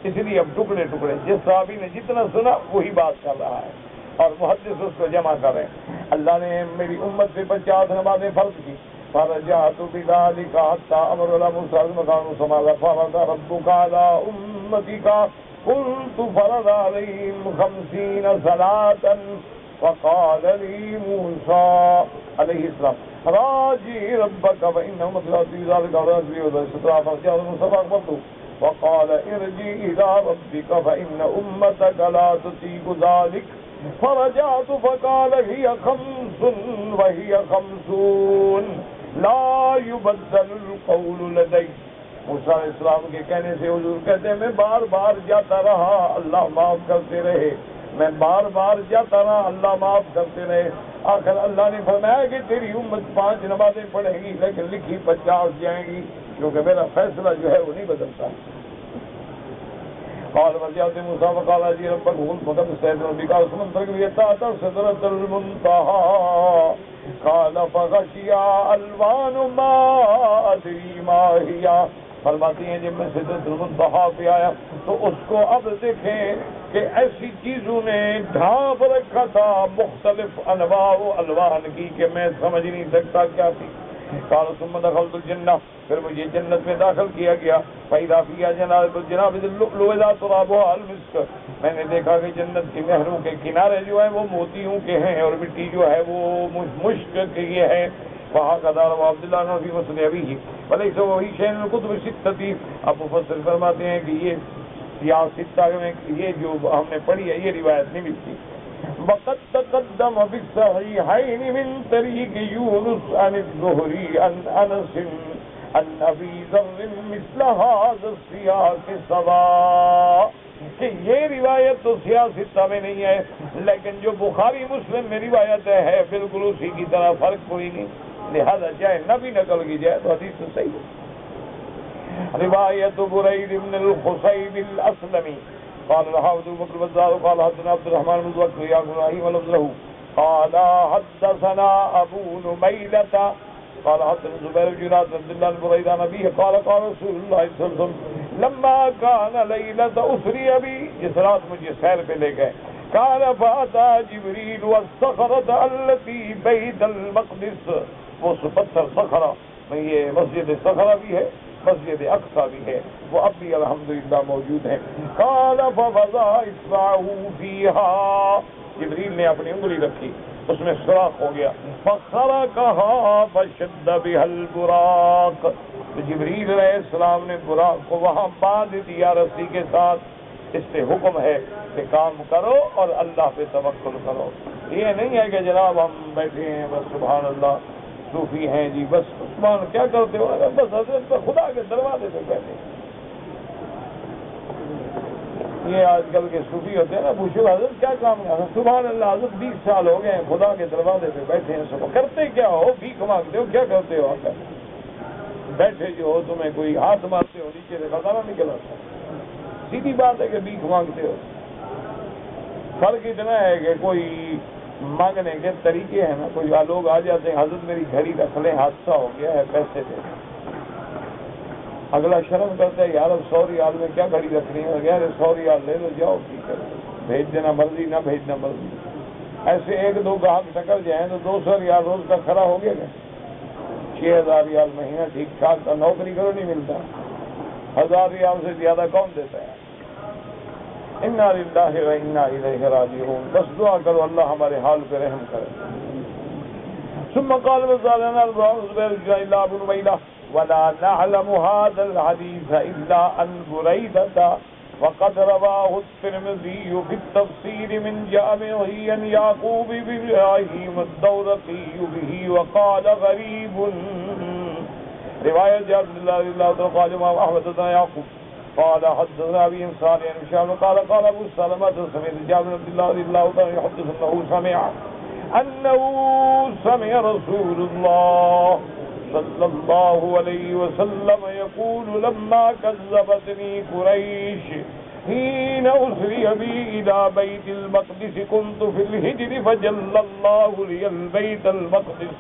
اس لیے اب ٹکڑے ٹکڑے جس صحابی نے جتنا سنا وہی بات کر رہا ہے اور محدث اس کو جمع کر رہے ہیں. اللہ نے میری امت سے 50 نمازیں فرض کی. فرجعت بذلك حتى امر الله موسى المكان سما فرض ربك على امتك قلت فرض عليهم 50 صلاة. وقال لي موسى عليه السلام راجع ربك فإنهم لا ذلك راجع وذكر فرجع موسى فأخبرته وقال ارجع إلى ربك فإن أمتك لا تطيق ذلك. فرجعت فقال هي 5 وهي 50 لا يبدل القول لدي. موسیٰ علیہ السلام کے کہنے سے حضور کہتے ہیں میں بار بار جاتا رہا اللہ معاف کرتے رہے. میں بار بار جاتا رہا اللہ معاف کرتے رہے. آخر اللہ نے فرمایا کہ تیری امت 5 نمازیں پڑھے گی لیکن لکھی 50 جائیں گی کیونکہ میرا فیصلہ جو ہے وہ نہیں بدلتا. قال وجاءت موسى وقال لي ربك قل فقد استهزئ بك ثم تركت سدرة المنتهى. قال فغشي الوان ما ادري ما هي. فرماتی ہیں جب میں سدرۃ المنتہا پہ آیا تو اس کو اب دیکھیں کہ ایسی چیزوں نے ڈھانپ رکھا تھا مختلف انواع و الوان کی کہ میں سمجھ نہیں سکتا کیا تھی. قال ثم دخلت الجنہ. پھر مجھے جنت میں داخل کیا گیا. فإذا فيها جناب اللؤلؤ ذات ترابها المسك. میں نے دیکھا کہ جنت کی نہروں کے کنارے جو ہیں وہ موتیوں کے ہیں اور مٹی جو ہے وہ مشک کی ہے. وہاں کا دار عبداللہ نبی مسلم ابھی ہی وليس وہی شيء من الكتب الستة. اب مفسر فرماتے ہیں کہ یہ یا ستہ میں یہ جو ہم نے پڑھی ہے یہ روایت نہیں ملتی. وقد تقدم في الصحيحين من طريق يونس عن الزهري عن انس عن ابي ذر مثل هذا السياق سواء. کہ یہ روایت تو سیاستہ میں نہیں ہے لیکن جو بخاری مسلم میں روایت ہے بالکل اسی کی طرح فرق کوئی نہیں. لہذا چاہے نہ بھی نقل کی جائے تو حدیث تو صحیح ہے. روایت برید بن الخصیب الاسلمی قال الحافظ بكر البزار قال حدثنا عبد الرحمن بن زكريا يا ابراهيم ولفظ له قال حدثنا ابو نميلة قال حدثنا زبير بن جراد عبد الله بن بريدة عن أبيه قال قال رسول الله صلى الله عليه وسلم لما كان ليلة أسري بي. جس رات مجھے سیر پہ لے گئے قال فأتى جبريل والصخرة التي بيت المقدس. وہ پتھر صخرہ میں یہ مسجد صخرہ بھی ہے مسجد اقصی بھی ہے وہ اب بھی الحمدللہ موجود ہیں. قال فوضع اصبعه فيها. جبریل نے اپنی انگلی رکھی اس میں سوراخ ہو گیا. فخرقها فشد بها البراق. تو جبریل علیہ السلام نے براق کو وہاں باندھ دیا رسی کے ساتھ. اس سے حکم ہے کہ کام کرو اور اللہ پہ توکل کرو. یہ نہیں ہے کہ جناب ہم بیٹھے ہیں بس سبحان اللہ صوفی ہیں جی بس عثمان کیا کرتے ہو بس حضرت خدا کے دروازے پہ بیٹھے. یہ آج کل کے صوفی ہوتے ہیں نا پوچھو حضرت کیا کام ہے سبحان اللہ حضرت 20 سال ہو گئے ہیں خدا کے دروازے پہ بیٹھے ہیں. سب کرتے کیا ہو بھیک مانگتے ہو کیا کرتے ہو آ کر بیٹھے جو ہو تمہیں کوئی ہاتھ مارتے ہو نیچے سے خزانہ نکل آتا ہے. سیدھی بات ہے کہ بھیک مانگتے ہو. فرق اتنا ہے کہ کوئی مانگنے کے طریقے ہیں نا. کوئی لوگ آ جاتے ہیں حضرت میری گھڑی رکھ لیں حادثہ ہو گیا ہے پیسے دے. اگلا شرم کرتا ہے یار اب 100 ریال میں کیا گھڑی رکھنی ہے یار 100 ریال لے لو جاؤ ٹھیک ہے بھیج دینا مرضی نہ بھیجنا مرضی. ایسے 1-2 گاہک ٹکر جائیں تو 200 ریال روز کا کھڑا ہو گیا نا 6000 ریال مہینہ ٹھیک ٹھاک کا نوکری کرو نہیں ملتا. 1000 ریال سے زیادہ کون دیتا ہے؟ انا للہ و انا الیہ راجعون. بس دعا کرو اللہ ہمارے حال پہ رحم کرے. ثم قال وزارنا الزبير إلا بن ويلة ولا نعلم هذا الحديث إلا عن بريدة وقد رواه الترمذي في التفسير من جامعه عن يعقوب بن إبراهيم الدورقي به وقال غريب. رواية عبد الله قال امام احمد بن يعقوب قال حدثنا ابي انصار عن هشام قال ابو سلمة سمعت جابر بن الله رضي الله عنه يحدث انه سمع رسول الله صلى الله عليه وسلم يقول لما كذبتني قريش حين أسري بي إلى بيت المقدس كنت في الهجر فجل الله لي البيت المقدس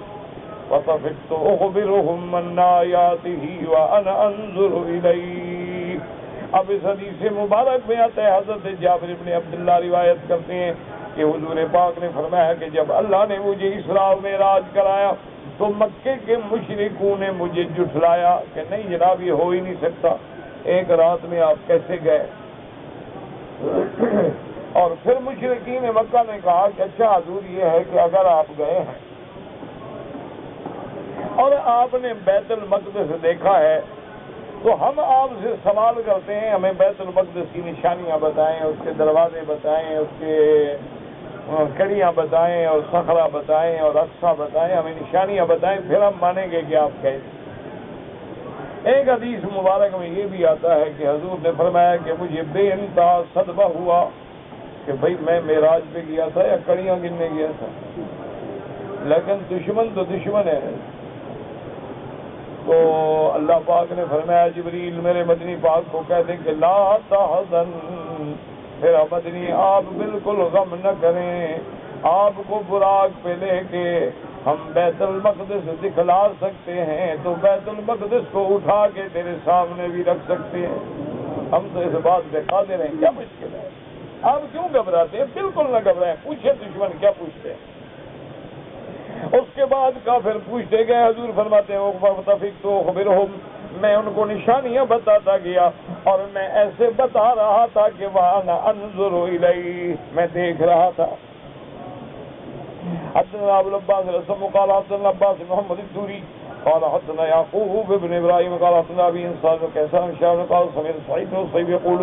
وطفقت أخبرهم من آياته وأنا أنظر إليه. اب اس حدیث مبارک میں آتا ہے حضرت جابر بن عبداللہ روایت کرتے ہیں کہ حضور پاک نے فرمایا کہ جب اللہ نے مجھے اسراء و معراج کرایا تو مکے کے مشرکوں نے مجھے جھٹلایا کہ نہیں جناب یہ ہو ہی نہیں سکتا، ایک رات میں آپ کیسے گئے؟ اور پھر مشرکین مکہ نے کہا کہ اچھا حضور یہ ہے کہ اگر آپ گئے ہیں اور آپ نے بیت المقدس دیکھا ہے تو ہم آپ سے سوال کرتے ہیں، ہمیں بیت المقدس کی نشانیاں بتائیں، اس کے دروازے بتائیں، اس کے کڑیاں بتائیں اور صخرہ بتائیں اور اقصی بتائیں، ہمیں نشانیاں بتائیں، پھر ہم مانیں گے کہ آپ کہے. ایک حدیث مبارک میں یہ بھی آتا ہے کہ حضور نے فرمایا کہ مجھے بے انتہا صدمہ ہوا کہ بھئی میں معراج پہ گیا تھا یا کڑیاں گننے گیا تھا، لیکن دشمن تو دشمن ہے. تو اللہ پاک نے فرمایا جبریل میرے مدنی پاک کو کہہ دیں کہ لا تحزن، پھر مدنی آپ بالکل غم نہ کریں، آپ کو براق پہ لے کے ہم بیت المقدس دکھلا سکتے ہیں تو بیت المقدس کو اٹھا کے تیرے سامنے بھی رکھ سکتے ہیں. ہم تو اس بات پہ قادر ہیں، کیا مشکل ہے؟ آپ کیوں گھبراتے ہیں؟ بالکل نہ گھبرائیں، پوچھے دشمن کیا پوچھتے ہیں. اس کے بعد کافر پوچھتے گئے، حضور فرماتے ہیں وَتَفِقْتُ أُخْبِرُهُمْ، میں ان کو نشانیاں بتاتا گیا اور میں ایسے بتا رہا تھا کہ وَأَنَا أَنظُرُ إِلَيْهِ، میں دیکھ رہا تھا. حدثنا ابو العباس الاسم قال حدثنا عباس محمد الدوري قال حدثنا يعقوب بن ابراهيم قال حدثنا ابي انصار وكيسان الشام قال سمعت سعيد بن المسيب يقول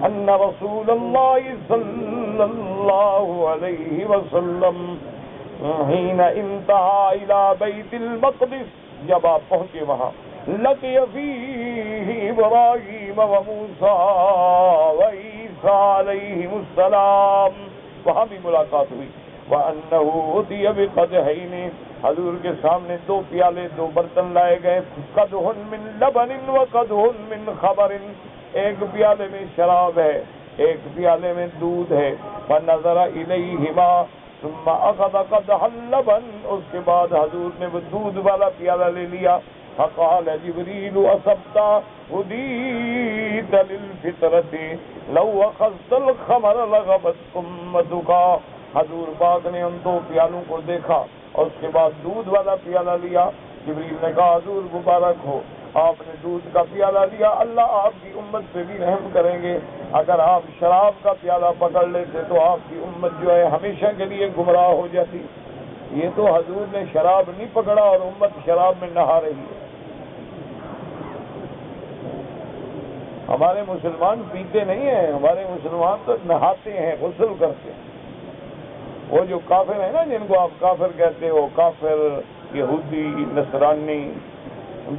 ان رسول الله صلى الله عليه وسلم حين انتهى الى بيت المقدس، جب آپ پہنچے وہاں، لقي فيه ابراهيم وموسى وعيسى عليهم السلام، وہاں بھی ملاقات ہوئی. وَأَنَّهُ أُتِيَ بِقَدْحَيْنِ، حضور کے سامنے دو پیالے، دو برتن لائے گئے، قَدْحٌ مِّن لَبَنٍ وَقَدْحٌ مِّن خَبَرٍ، ایک پیالے میں شراب ہے، ایک پیالے میں دودھ ہے. فَنَظَرَ إِلَيْهِمَا ثُمَّ أَخَذَ قَدْحَ اللَّبَنِ، اس کے بعد حضور نے وہ دودھ والا پیالہ لے لیا. فَقَالَ جِبْرِيلُ أَصَبْتَ هُدِيتَ لِلْفِطْرَةِ لَوْ أَخَذْتَ الْخَمَرَ لَغَبَتْ أُمَّتُكَ. حضور پاک نے ان دو پیالوں کو دیکھا اور اس کے بعد دودھ والا پیالہ لیا. جبریل نے کہا حضور مبارک ہو، آپ نے دودھ کا پیالہ لیا، اللہ آپ کی امت پہ بھی رحم کریں گے. اگر آپ شراب کا پیالہ پکڑ لیتے تو آپ کی امت جو ہے ہمیشہ کے لیے گمراہ ہو جاتی. یہ تو حضور نے شراب نہیں پکڑا اور امت شراب میں نہا رہی ہے. ہمارے مسلمان پیتے نہیں ہیں، ہمارے مسلمان تو نہاتے ہیں، غسل کرتے ہیں. وہ جو کافر ہیں نا، جن کو آپ کافر کہتے ہو، کافر، یہودی، نصرانی،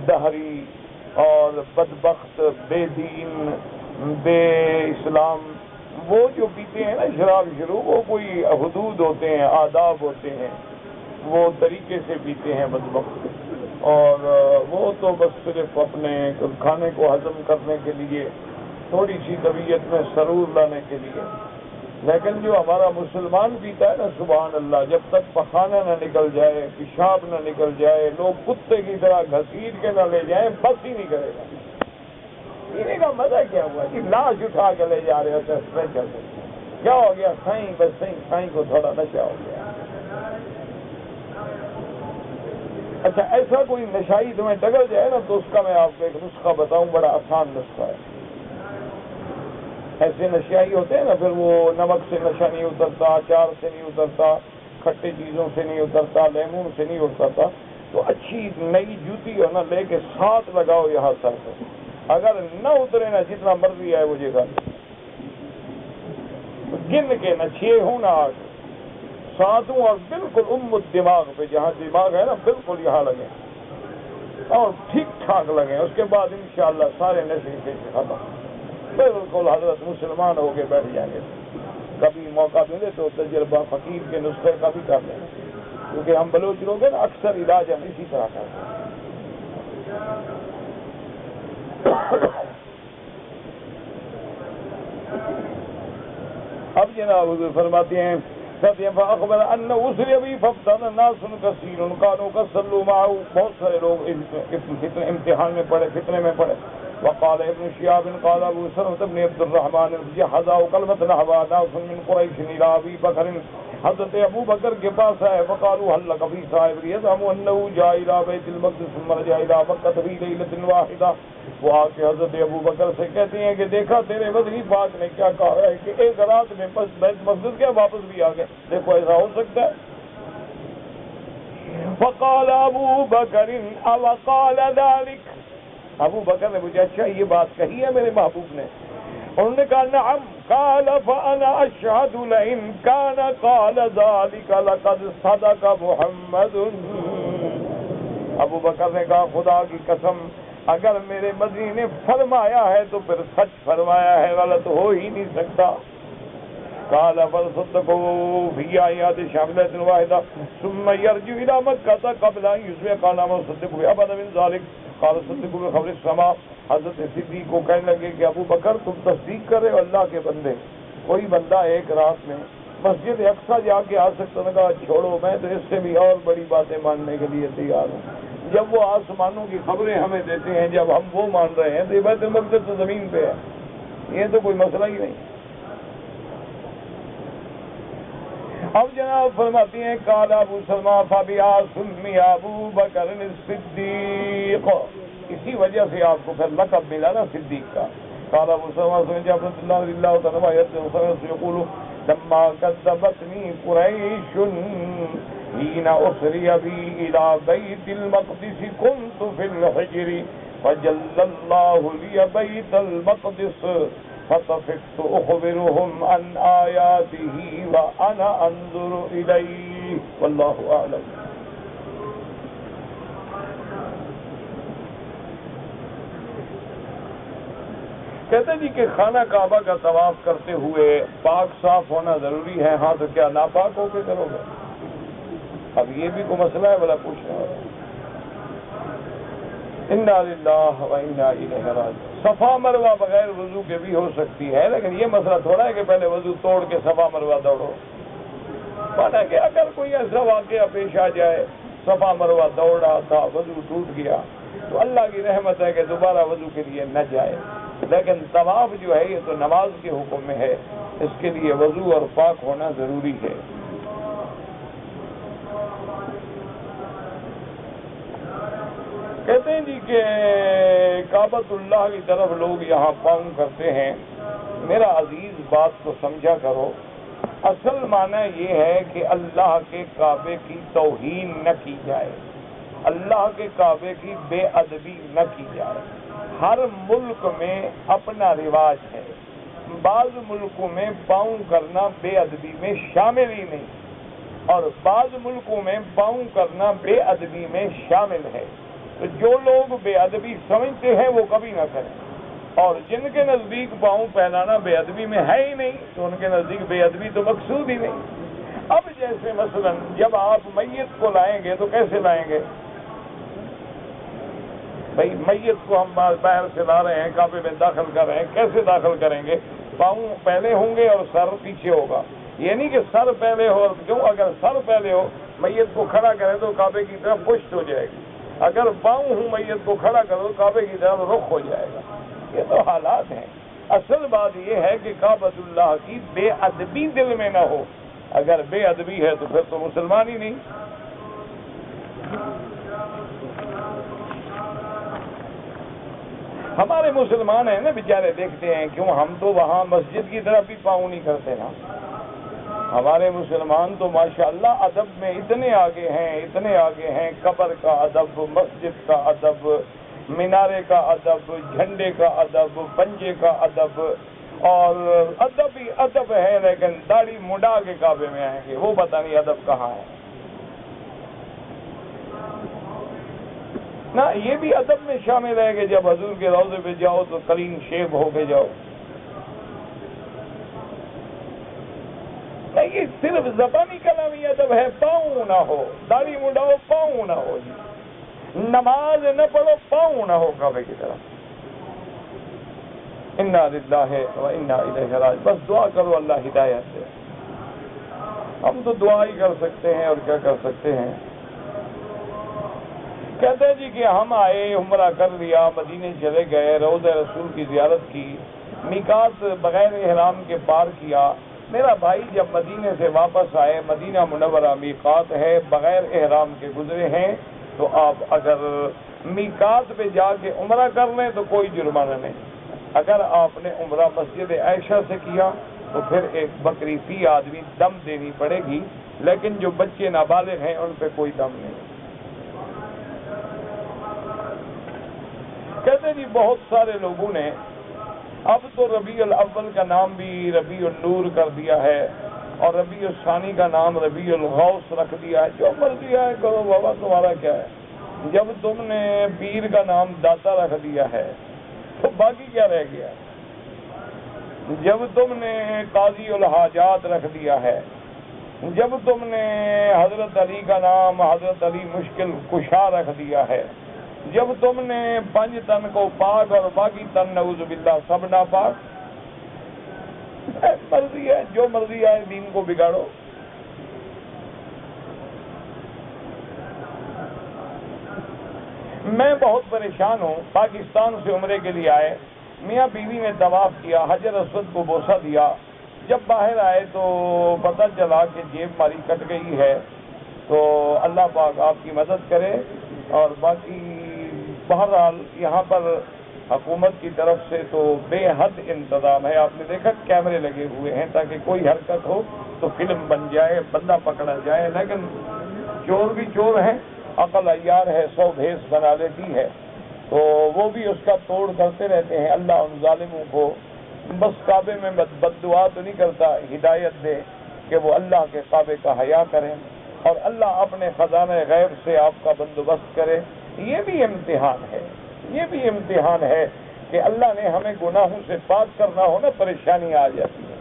دہری اور بدبخت، بے دین، بے اسلام، وہ جو پیتے ہیں نا شراب شروع، وہ کوئی حدود ہوتے ہیں، آداب ہوتے ہیں، وہ طریقے سے پیتے ہیں بدبخت. اور وہ تو بس صرف اپنے کھانے کو ہضم کرنے کے لیے، تھوڑی سی طبیعت میں سرور لانے کے لیے. لیکن جو ہمارا مسلمان پیتا ہے نا، سبحان اللہ، جب تک پخانہ نہ نکل جائے، پیشاب نہ نکل جائے، لوگ کتے کی طرح گھسیٹ کے نہ لے جائیں، بس ہی نہیں کرے گا. پینے کا مزہ کیا ہوا کہ لاش اٹھا کے لے جا رہے ہوتے اسٹریچر سے. کیا ہو گیا؟ سائیں، بس سائیں کو تھوڑا نشہ ہو گیا. اچھا ایسا کوئی نشائی تمہیں ڈگل جائے نا تو اس کا میں آپ کو ایک نسخہ بتاؤں، بڑا آسان نسخہ ہے۔ ایسے نشائی ہوتے ہیں نا، پھر وہ نمک سے نشہ نہیں اترتا، اچار سے نہیں اترتا، کھٹی چیزوں سے نہیں اترتا، لیمون سے نہیں اترتا، تو اچھی نئی جوتی ہو نا لے کے ساتھ لگاؤ یہاں سر پہ، اگر نہ اترے نا جتنا مرضی آئے مجھے گا، گن کے نہ 6 ہوں نہ 8، 7 ہوں، اور بالکل دماغ پہ جہاں دماغ ہے نا بالکل یہاں لگے اور ٹھیک ٹھاک لگے، اس کے بعد انشاءاللہ سارے نشے سے ختم، بالکل حضرت مسلمان ہو کے بیٹھ جائیں گے۔ کبھی موقع ملے تو تجربہ فقیر کے نسخے کا بھی کر لیں، کیونکہ ہم بلوچ لوگ ہیں نا اکثر علاج ہم اسی طرح کرتے ہیں۔ اب جناب حضور فرماتے ہیں فاخبر ان اسری بھی ففتن الناس کثیر قالوا صلوا معه، بہت سارے لوگ امتحان میں پڑے، فتنے میں پڑے۔ وقال ابن شهاب قال ابو سلمة بن عبد الرحمن جهزوا كلمة نحو ناس من قريش الى ابي بکر، حضرت ابو بکر کے پاس آئے، فقالوا هل لك في صاحب يزعم انه جاء الى بيت المقدس ثم رجع الى مكة في ليلة واحدة، وہ آ کے حضرت ابو بکر سے کہتے ہیں کہ دیکھا تیرے بدری پاک نے کیا کہا ہے کہ ایک رات میں بس بیت مقدس کے واپس بھی آ گئے، دیکھو ایسا ہو سکتا ہے؟ فقال ابو بکر او قال ذلك، ابو بکر نے پوچھا اچھا یہ بات کہی ہے میرے محبوب نے؟ انہوں نے کہا نعم، قال فانا اشهد لئن كان قال ذلك لقد صدق محمد، ابو بکر نے کہا خدا کی قسم اگر میرے مدنی نے فرمایا ہے تو پھر سچ فرمایا ہے، غلط ہو ہی نہیں سکتا۔ قال فصدقوا في آيات شاملة واحدة ثم يرجع إلى مكة قبل أن يصبح، قال وصدقوا بأبدا من ذلك، قال صدقوا بخبر السماء، حضرت صدیق کو کہنے لگے کہ ابو بکر تم تصدیق کرے اللہ کے بندے، کوئی بندہ ایک رات میں مسجد اقصیٰ جا کے آ سکتا، نے کہا چھوڑو میں تو اس سے بھی اور بڑی باتیں ماننے کے لیے تیار ہوں، جب وہ آسمانوں کی خبریں ہمیں دیتے ہیں جب ہم وہ مان رہے ہیں تو یہ بیت المقدس تو زمین پہ ہے، یہ تو کوئی مسئلہ ہی نہیں۔ اب جناب فرماتی ہیں قال ابو سلمہ فبیا سمی ابو بکر الصدیق، اسی وجہ سے آپ کو پھر لقب ملا نا صدیق کا۔ قال ابو سلمہ سمعت عبد اللہ رضی اللہ تعالی عنہ یقول لما كذبتني قريش حين أسري بي إلى بيت المقدس كنت في الحجر فجل الله لي بيت المقدس فطفقت أخبرهم عن آياته وأنا أنظر إليه والله أعلم۔ کہتے ہیں جی کہ خانہ کعبہ کا طواف کرتے ہوئے پاک صاف ہونا ضروری ہے، ہاں تو کیا ناپاک ہو کے کرو گے؟ اب یہ بھی کوئی مسئلہ ہے بلا پوچھنا ہے۔ انا للہ و انا الیہ راجعون۔ صفا مروہ بغیر وضو کے بھی ہو سکتی ہے، لیکن یہ مسئلہ تھوڑا ہے کہ پہلے وضو توڑ کے صفا مروہ دوڑو، مانا کہ اگر کوئی ایسا واقعہ پیش آ جائے صفا مروہ دوڑا تھا وضو ٹوٹ گیا تو اللہ کی رحمت ہے کہ دوبارہ وضو کے لیے نہ جائے، لیکن طواف جو ہے یہ تو نماز کے حکم میں ہے، اس کے لیے وضو اور پاک ہونا ضروری ہے۔ کہتے ہیں جی کہ کعبۃ اللہ کی طرف لوگ یہاں پاؤں کرتے ہیں، میرا عزیز بات کو سمجھا کرو، اصل معنی یہ ہے کہ اللہ کے کعبے کی توہین نہ کی جائے، اللہ کے کعبے کی بے ادبی نہ کی جائے۔ ہر ملک میں اپنا رواج ہے، بعض ملکوں میں پاؤں کرنا بے ادبی میں شامل ہی نہیں، اور بعض ملکوں میں پاؤں کرنا بے ادبی میں شامل ہے، تو جو لوگ بے ادبی سمجھتے ہیں وہ کبھی نہ کریں، اور جن کے نزدیک پاؤں پھیلانا بے ادبی میں ہے ہی نہیں تو ان کے نزدیک بے ادبی تو مقصود ہی نہیں۔ اب جیسے مثلا جب آپ میت کو لائیں گے تو کیسے لائیں گے؟ بھائی میت کو ہم باہر سے لا رہے ہیں، کعبے میں داخل کر رہے ہیں، کیسے داخل کریں گے؟ پاؤں پہلے ہوں گے اور سر پیچھے ہوگا، یہ نہیں کہ سر پہلے ہو، کیوں؟ اگر سر پہلے ہو میت کو کھڑا کریں تو کعبے کی طرف پشت ہو جائے گی، اگر پاؤں ہوں میت کو کھڑا کرو تو کعبے کی طرف رخ ہو جائے گا، یہ تو حالات ہیں۔ اصل بات یہ ہے کہ کعبۃ اللہ کی بے ادبی دل میں نہ ہو، اگر بے ادبی ہے تو پھر تو مسلمان ہی نہیں۔ ہمارے مسلمان ہیں نا بیچارے، دیکھتے ہیں کیوں ہم تو وہاں مسجد کی طرف بھی پاؤں نہیں کرتے نا. ہمارے مسلمان تو ماشاءاللہ ادب میں اتنے آگے ہیں، اتنے آگے ہیں. قبر کا ادب، مسجد کا ادب، مینارے کا ادب، جھنڈے کا ادب، پنجے کا ادب، اور ادب ہی ادب ہے. لیکن داڑھی مڈا کے کعبے میں آئیں گے، وہ پتہ نہیں ادب کہاں ہے. نہ یہ بھی ادب میں شامل ہے کہ جب حضور کے روضے پہ جاؤ تو کلین شیو ہو کے جاؤ. یہ صرف زبانی کلامی ادب ہے. پاؤں نہ ہو، داڑھی مڈاؤ، پاؤں نہ ہو جی. نماز نہ پڑھو، پاؤں نہ ہو کعبے کی طرف. انا للہ و انا الیہ راجعون. بس دعا کرو اللہ ہدایت دے. ہم تو دعا ہی کر سکتے ہیں اور کیا کر سکتے ہیں. کہتے ہیں جی کہ ہم آئے، عمرہ کر لیا، مدینے چلے گئے، روضہ رسول کی زیارت کی، میقات بغیر احرام کے پار کیا. میرا بھائی جب مدینے سے واپس آئے، مدینہ منورہ میقات ہے، بغیر احرام کے گزرے ہیں، تو آپ اگر میقات پہ جا کے عمرہ کر لیں تو کوئی جرمانہ نہیں. اگر آپ نے عمرہ مسجد عائشہ سے کیا تو پھر ایک بکری فی آدمی دم دینی پڑے گی. لیکن جو بچے نابالغ ہیں ان پہ کوئی دم نہیں. کہتے جی بہت سارے لوگوں نے اب تو ربیع الاول کا نام بھی ربیع النور کر دیا ہے، اور ربیع الثانی کا نام ربیع الغوث رکھ دیا ہے. جو مرضی ہے کرو بابا، تمہارا کیا ہے. جب تم نے پیر کا نام داتا رکھ دیا ہے تو باقی کیا رہ گیا. جب تم نے قاضی الحاجات رکھ دیا ہے، جب تم نے حضرت علی کا نام حضرت علی مشکل کشا رکھ دیا ہے، جب تم نے 5 تن کو پاک اور باقی تن نعوذ باللہ سب ناپاک. مرضی ہے، جو مرضی آئے دین کو بگاڑو. میں بہت پریشان ہوں. پاکستان سے عمرے کے لیے آئے، میاں بیوی نے طواف کیا، حجر اسود کو بوسہ دیا. جب باہر آئے تو پتہ چلا کہ جیب ہماری کٹ گئی ہے. تو اللہ پاک آپ کی مدد کرے. اور باقی بہرحال یہاں پر حکومت کی طرف سے تو بے حد انتظام ہے. آپ نے دیکھا کیمرے لگے ہوئے ہیں تاکہ کوئی حرکت ہو تو فلم بن جائے، بندہ پکڑا جائے. لیکن چور بھی چور ہیں، عقل عیار ہے، 100 بھیس بنا لیتی ہے، تو وہ بھی اس کا توڑ کرتے رہتے ہیں. اللہ ان ظالموں کو بس کعبے میں بد دعا تو نہیں کرتا، ہدایت دے کہ وہ اللہ کے کعبے کا حیا کریں اور اللہ اپنے خزانہ غیب سے آپ کا بندوبست کرے. یہ بھی امتحان ہے، یہ بھی امتحان ہے کہ اللہ نے ہمیں گناہوں سے پاک کرنا ہو نا، پریشانی آ جاتی ہے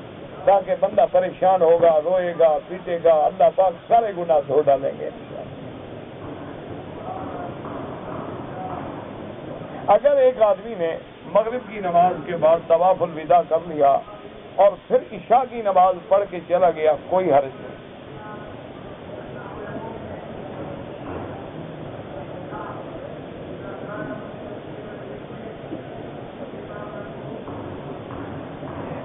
تاکہ بندہ پریشان ہوگا، روئے گا، پیٹے گا. اللہ پاک سارے گناہ دھو ڈالیں گے. اگر ایک آدمی نے مغرب کی نماز کے بعد طواف الوداع کر لیا اور پھر عشاء کی نماز پڑھ کے چلا گیا، کوئی حرج نہیں.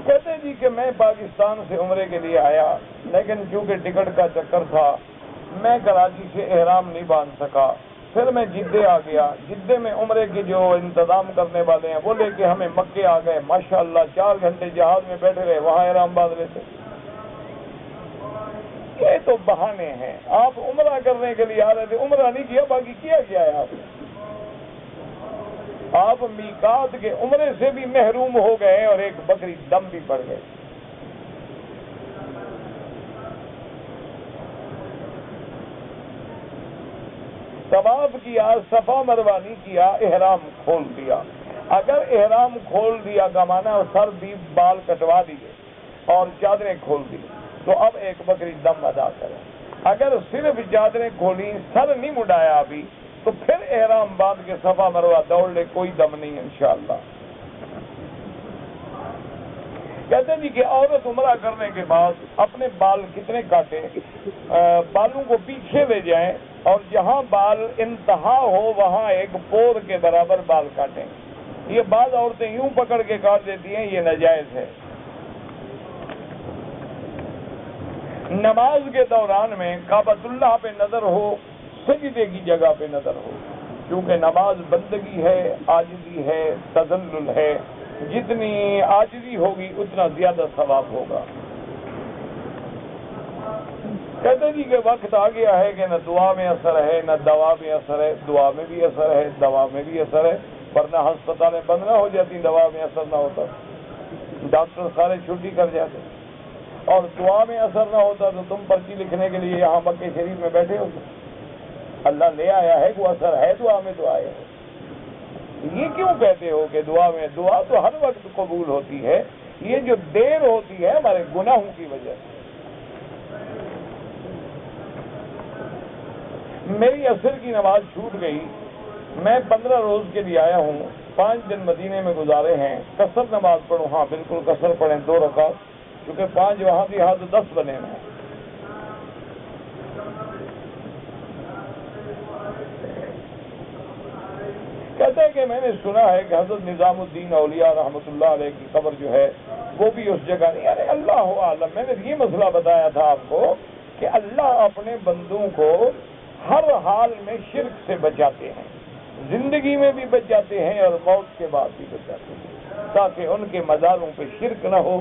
کہتے جی کہ میں پاکستان سے عمرے کے لیے آیا، لیکن چونکہ ٹکٹ کا چکر تھا میں کراچی سے احرام نہیں باندھ سکا. پھر میں جدے آ گیا. جدے میں عمرے کے جو انتظام کرنے والے ہیں وہ لے کے ہمیں مکے آ گئے. ماشاءاللہ 4 گھنٹے جہاز میں بیٹھے رہے، وہاں احرام باندھ لیتے. یہ تو بہانے ہیں. آپ عمرہ کرنے کے لیے آ رہے تھے، عمرہ نہیں کیا، باقی کیا ہے آپ نے. آپ میقات کے عمرے سے بھی محروم ہو گئے اور ایک بکری دم بھی پڑ گئے. طواف کیا، صفا مروہ نہیں کیا، احرام کھول دیا. اگر احرام کھول دیا کا معنی سر بھی بال کٹوا دیے اور چادریں کھول دی تو اب ایک بکری دم ادا کرے. اگر صرف چادریں کھولی، سر نہیں مڈایا ابھی، تو پھر احرام باندھ کے صفا مروہ دوڑ لے، کوئی دم نہیں انشاءاللہ. کہتے ہیں جی کہ عورت عمرہ کرنے کے بعد اپنے بال کتنے کاٹے، بالوں کو پیچھے لے جائیں اور جہاں بال انتہا ہو وہاں ایک پور کے برابر بال کاٹیں. یہ بعض عورتیں یوں پکڑ کے کاٹ دیتی ہیں، یہ ناجائز ہے. نماز کے دوران میں کعبۃ اللہ پہ نظر ہو، سجدے کی جگہ پہ نظر ہو، کیونکہ نماز بندگی ہے، عاجزی ہے، تذلل ہے، جتنی عاجزی ہوگی اتنا زیادہ ثواب ہوگا۔ کہتے جی کہ وقت آ گیا ہے کہ نہ دعا میں اثر ہے نہ دوا میں اثر ہے، دعا میں بھی اثر ہے، دوا میں بھی اثر ہے، ورنہ ہسپتالیں بند نہ ہو جاتی، دوا میں اثر نہ ہوتا، ڈاکٹر سارے چھٹی کر جاتے، اور دعا میں اثر نہ ہوتا تو تم پرچی لکھنے کے لیے یہاں مکہ شریف میں بیٹھے ہوتے۔ اللہ لے آیا ہے، وہ اثر ہے دعا میں تو آیا ہے۔ یہ کیوں کہتے ہو کہ دعا میں؟ دعا تو ہر وقت قبول ہوتی ہے، یہ جو دیر ہوتی ہے ہمارے گناہوں کی وجہ سے۔ میری عصر کی نماز چھوٹ گئی، میں 15 روز کے لیے آیا ہوں، 5 دن مدینے میں گزارے ہیں، قصر نماز پڑھوں؟ ہاں بالکل قصر پڑھیں، 2 رکعت، کیونکہ 5 وہاں بھی ہاں تو 10 بنے ہیں۔ کہتے ہیں کہ میں نے سنا ہے کہ حضرت نظام الدین اولیاء رحمۃ اللہ علیہ کی قبر جو ہے وہ بھی اس جگہ نہیں۔ ارے اللہ عالم، میں نے یہ مسئلہ بتایا تھا آپ کو کہ اللہ اپنے بندوں کو ہر حال میں شرک سے بچاتے ہیں، زندگی میں بھی بچاتے ہیں اور موت کے بعد بھی بچاتے ہیں، تاکہ ان کے مزاروں پہ شرک نہ ہو،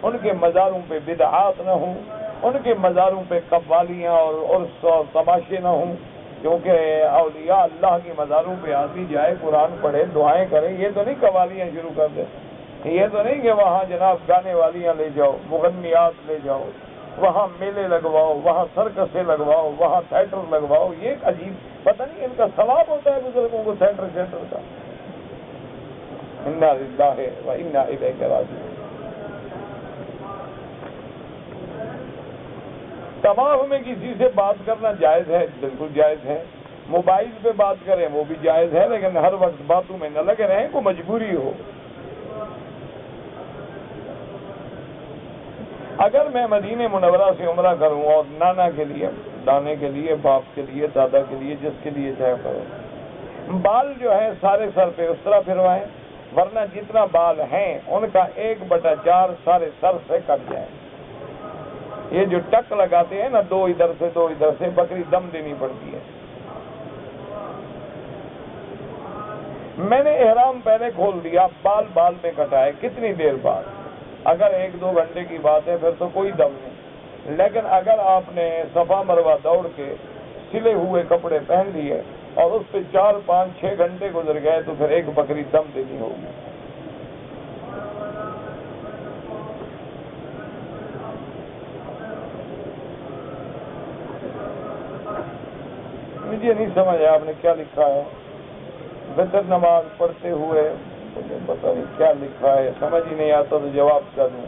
ان کے مزاروں پہ بدعات نہ ہوں، ان کے مزاروں پہ قوالیاں اور تماشے نہ ہوں۔ کیونکہ اولیاء اللہ کی مزاروں پہ آدمی جائے، قرآن پڑھے، دعائیں کرے، یہ تو نہیں قوالیاں شروع کر دے، یہ تو نہیں کہ وہاں جناب گانے والیاں لے جاؤ، مغنیات لے جاؤ، وہاں میلے لگواؤ، وہاں سرکسیں لگواؤ، وہاں تھیٹر لگواؤ۔ یہ ایک عجیب، پتہ نہیں ان کا ثواب ہوتا ہے بزرگوں کو تھیٹر کا۔ انا للہ و انا الیہ راجعون۔ طواف میں کسی سے بات کرنا جائز ہے، بالکل جائز ہے۔ موبائل پہ بات کریں وہ بھی جائز ہے، لیکن ہر وقت باتوں میں نہ لگے رہیں، کوئی مجبوری ہو۔ اگر میں مدینہ منورہ سے عمرہ کروں اور نانا کے لیے، دانے کے لیے، باپ کے لیے، دادا کے لیے، جس کے لیے چاہے کرو، بال جو ہے سارے سر پہ اس طرح پھروائیں، ورنہ جتنا بال ہیں ان کا 1/4 سارے سر سے کٹ جائیں۔ یہ جو ٹک لگاتے ہیں نا، 2 ادھر سے 2 ادھر سے، بکری دم دینی پڑتی ہے۔ میں نے احرام پہلے کھول دیا، بال میں کٹائے، کتنی دیر بعد؟ اگر 1-2 گھنٹے کی بات ہے پھر تو کوئی دم نہیں، لیکن اگر آپ نے صفا مروہ دوڑ کے سلے ہوئے کپڑے پہن لیے اور اس پہ 4-5-6 گھنٹے گزر گئے تو پھر ایک بکری دم دینی ہوگی۔ مجھے نہیں سمجھ آیا آپ نے کیا لکھا ہے۔ وتر نماز پڑھتے ہوئے مجھے پتہ نہیں کیا لکھا ہے، سمجھ ہی نہیں آتا تو جواب کر دوں۔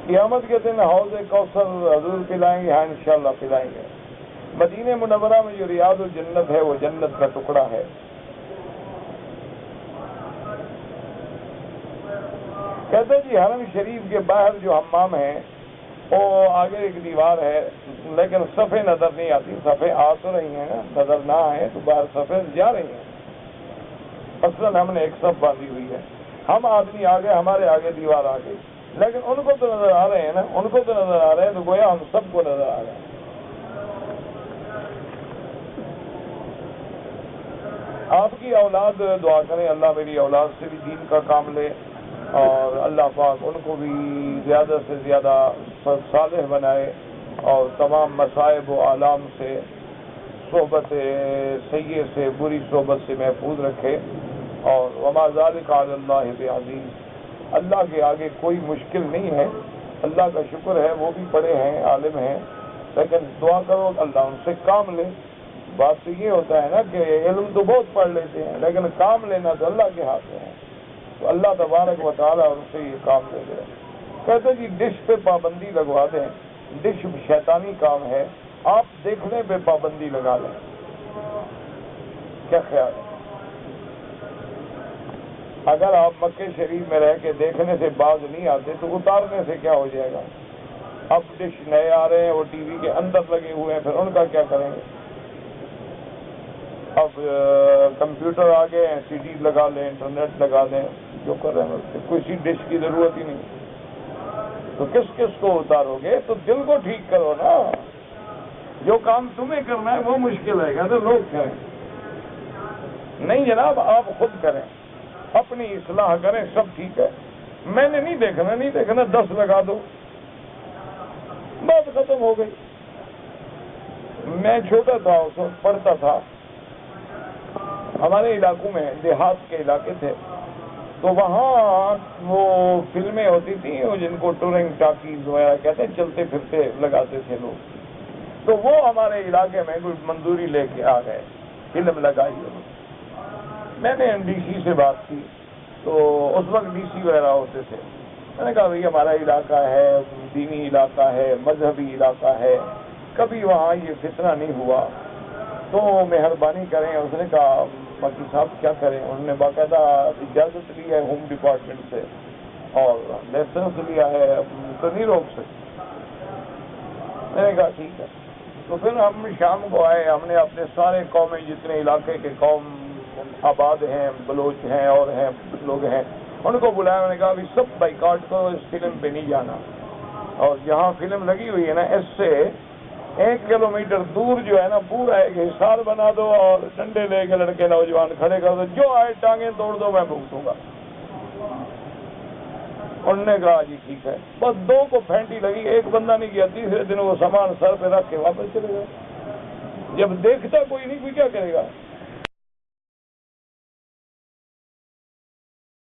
قیامت کے دن حوض کوثر حضور پلائیں گے؟ ہاں انشاءاللہ پلائیں گے۔ مدینہ منورہ میں جو ریاض الجنت ہے وہ جنت کا ٹکڑا ہے۔ کہتے جی حرم شریف کے باہر جو حمام ہے وہ آگے ایک دیوار ہے، لیکن صفیں نظر نہیں آتی، صفیں آ تو رہی ہیں نا، نظر نہ آئے تو باہر صفیں جا رہی ہیں۔ اصلاً ہم نے ایک صف باندھی ہوئی ہے، ہم آدمی آگے، ہمارے آگے دیوار آ گئی، لیکن ان کو تو نظر آ رہے ہیں نا، ان کو تو نظر آ رہے ہیں، تو گویا ہم سب کو نظر آ رہے ہیں۔ آپ کی اولاد دعا کریں اللہ میری اولاد سے بھی دین کا کام لے، اور اللہ پاک ان کو بھی زیادہ سے زیادہ صالح بنائے اور تمام مصائب و آلام سے، صحبت سیئے سے، بری صحبت سے محفوظ رکھے۔ اور وما ذلک علی اللہ بعزیز، اللہ کے آگے کوئی مشکل نہیں ہے، اللہ کا شکر ہے وہ بھی پڑھے ہیں، عالم ہیں، لیکن دعا کرو اللہ ان سے کام لے۔ بات تو یہ ہوتا ہے نا کہ علم تو بہت پڑھ لیتے ہیں لیکن کام لینا تو اللہ کے ہاتھ میں ہے، تو اللہ تبارک و تعالیٰ ان سے یہ کام لے لے۔ کہتے جی ڈش پہ پابندی لگوا دیں، ڈش شیطانی کام ہے، آپ دیکھنے پہ پابندی لگا لیں، کیا خیال ہے؟ اگر آپ مکہ شریف میں رہ کے دیکھنے سے باز نہیں آتے تو اتارنے سے کیا ہو جائے گا؟ اب ڈش نئے آ رہے ہیں، وہ ٹی وی کے اندر لگے ہوئے ہیں، پھر ان کا کیا کریں گے؟ اب کمپیوٹر آ گئے ہیں، سی ڈی لگا لیں، انٹرنیٹ لگا لیں، جو کر رہے ہیں، کسی ڈش کی ضرورت ہی نہیں، تو کس کس کو اتارو گے؟ تو دل کو ٹھیک کرو نا، جو کام تمہیں کرنا ہے وہ مشکل ہے تو لوگ کریں. نہیں جناب، آپ خود کریں، اپنی اصلاح کریں، سب ٹھیک ہے. میں نے نہیں دیکھنا 10 لگا دو، بات ختم ہو گئی. میں چھوٹا تھا اس وقت پڑھتا تھا، ہمارے علاقوں میں دیہات کے علاقے تھے، تو وہاں وہ فلمیں ہوتی تھیں جن کو ٹورنگ ٹاکیز وغیرہ کہتے ہیں، چلتے پھرتے لگاتے تھے لوگ. تو وہ ہمارے علاقے میں کوئی منظوری لے کے آ گئے، فلم لگائی. میں نے ڈی سی سے بات کی، تو اس وقت ڈی سی وغیرہ ہوتے تھے. میں نے کہا بھائی ہمارا علاقہ ہے، دینی علاقہ ہے، مذہبی علاقہ ہے، کبھی وہاں یہ فتنہ نہیں ہوا، تو مہربانی کریں. اس نے کہا باقی صاحب کیا کریں؟ انہوں نے باقاعدہ اجازت لی ہے ہوم ڈپارٹمنٹ سے اور لائسنس لیا ہے، تو نہیں روک سکتے. میں نے کہا ٹھیک ہے. تو پھر ہم شام کو آئے، ہم نے اپنے سارے قومیں جتنے علاقے کے قوم آباد ہیں، بلوچ ہیں اور ہیں لوگ ہیں، ان کو بلایا. میں نے کہا ابھی سب بائیکاٹ کو اس فلم پہ نہیں جانا، اور جہاں فلم لگی ہوئی ہے نا اس سے 1 کلومیٹر دور جو ہے نا پورا ایک حصار بنا دو اور ڈنڈے لے کے لڑکے نوجوان کھڑے کر دو، جو آئے ٹانگیں توڑ دو، میں بھگتوں گا. انہوں نے کہا جی ٹھیک ہے. بس 2 کو پھینٹی لگی، ایک بندہ نہیں کیا. تیسرے دن وہ سامان سر پہ رکھ کے واپس چلے گئے. جب دیکھتا کوئی نہیں، کوئی کیا کرے گا؟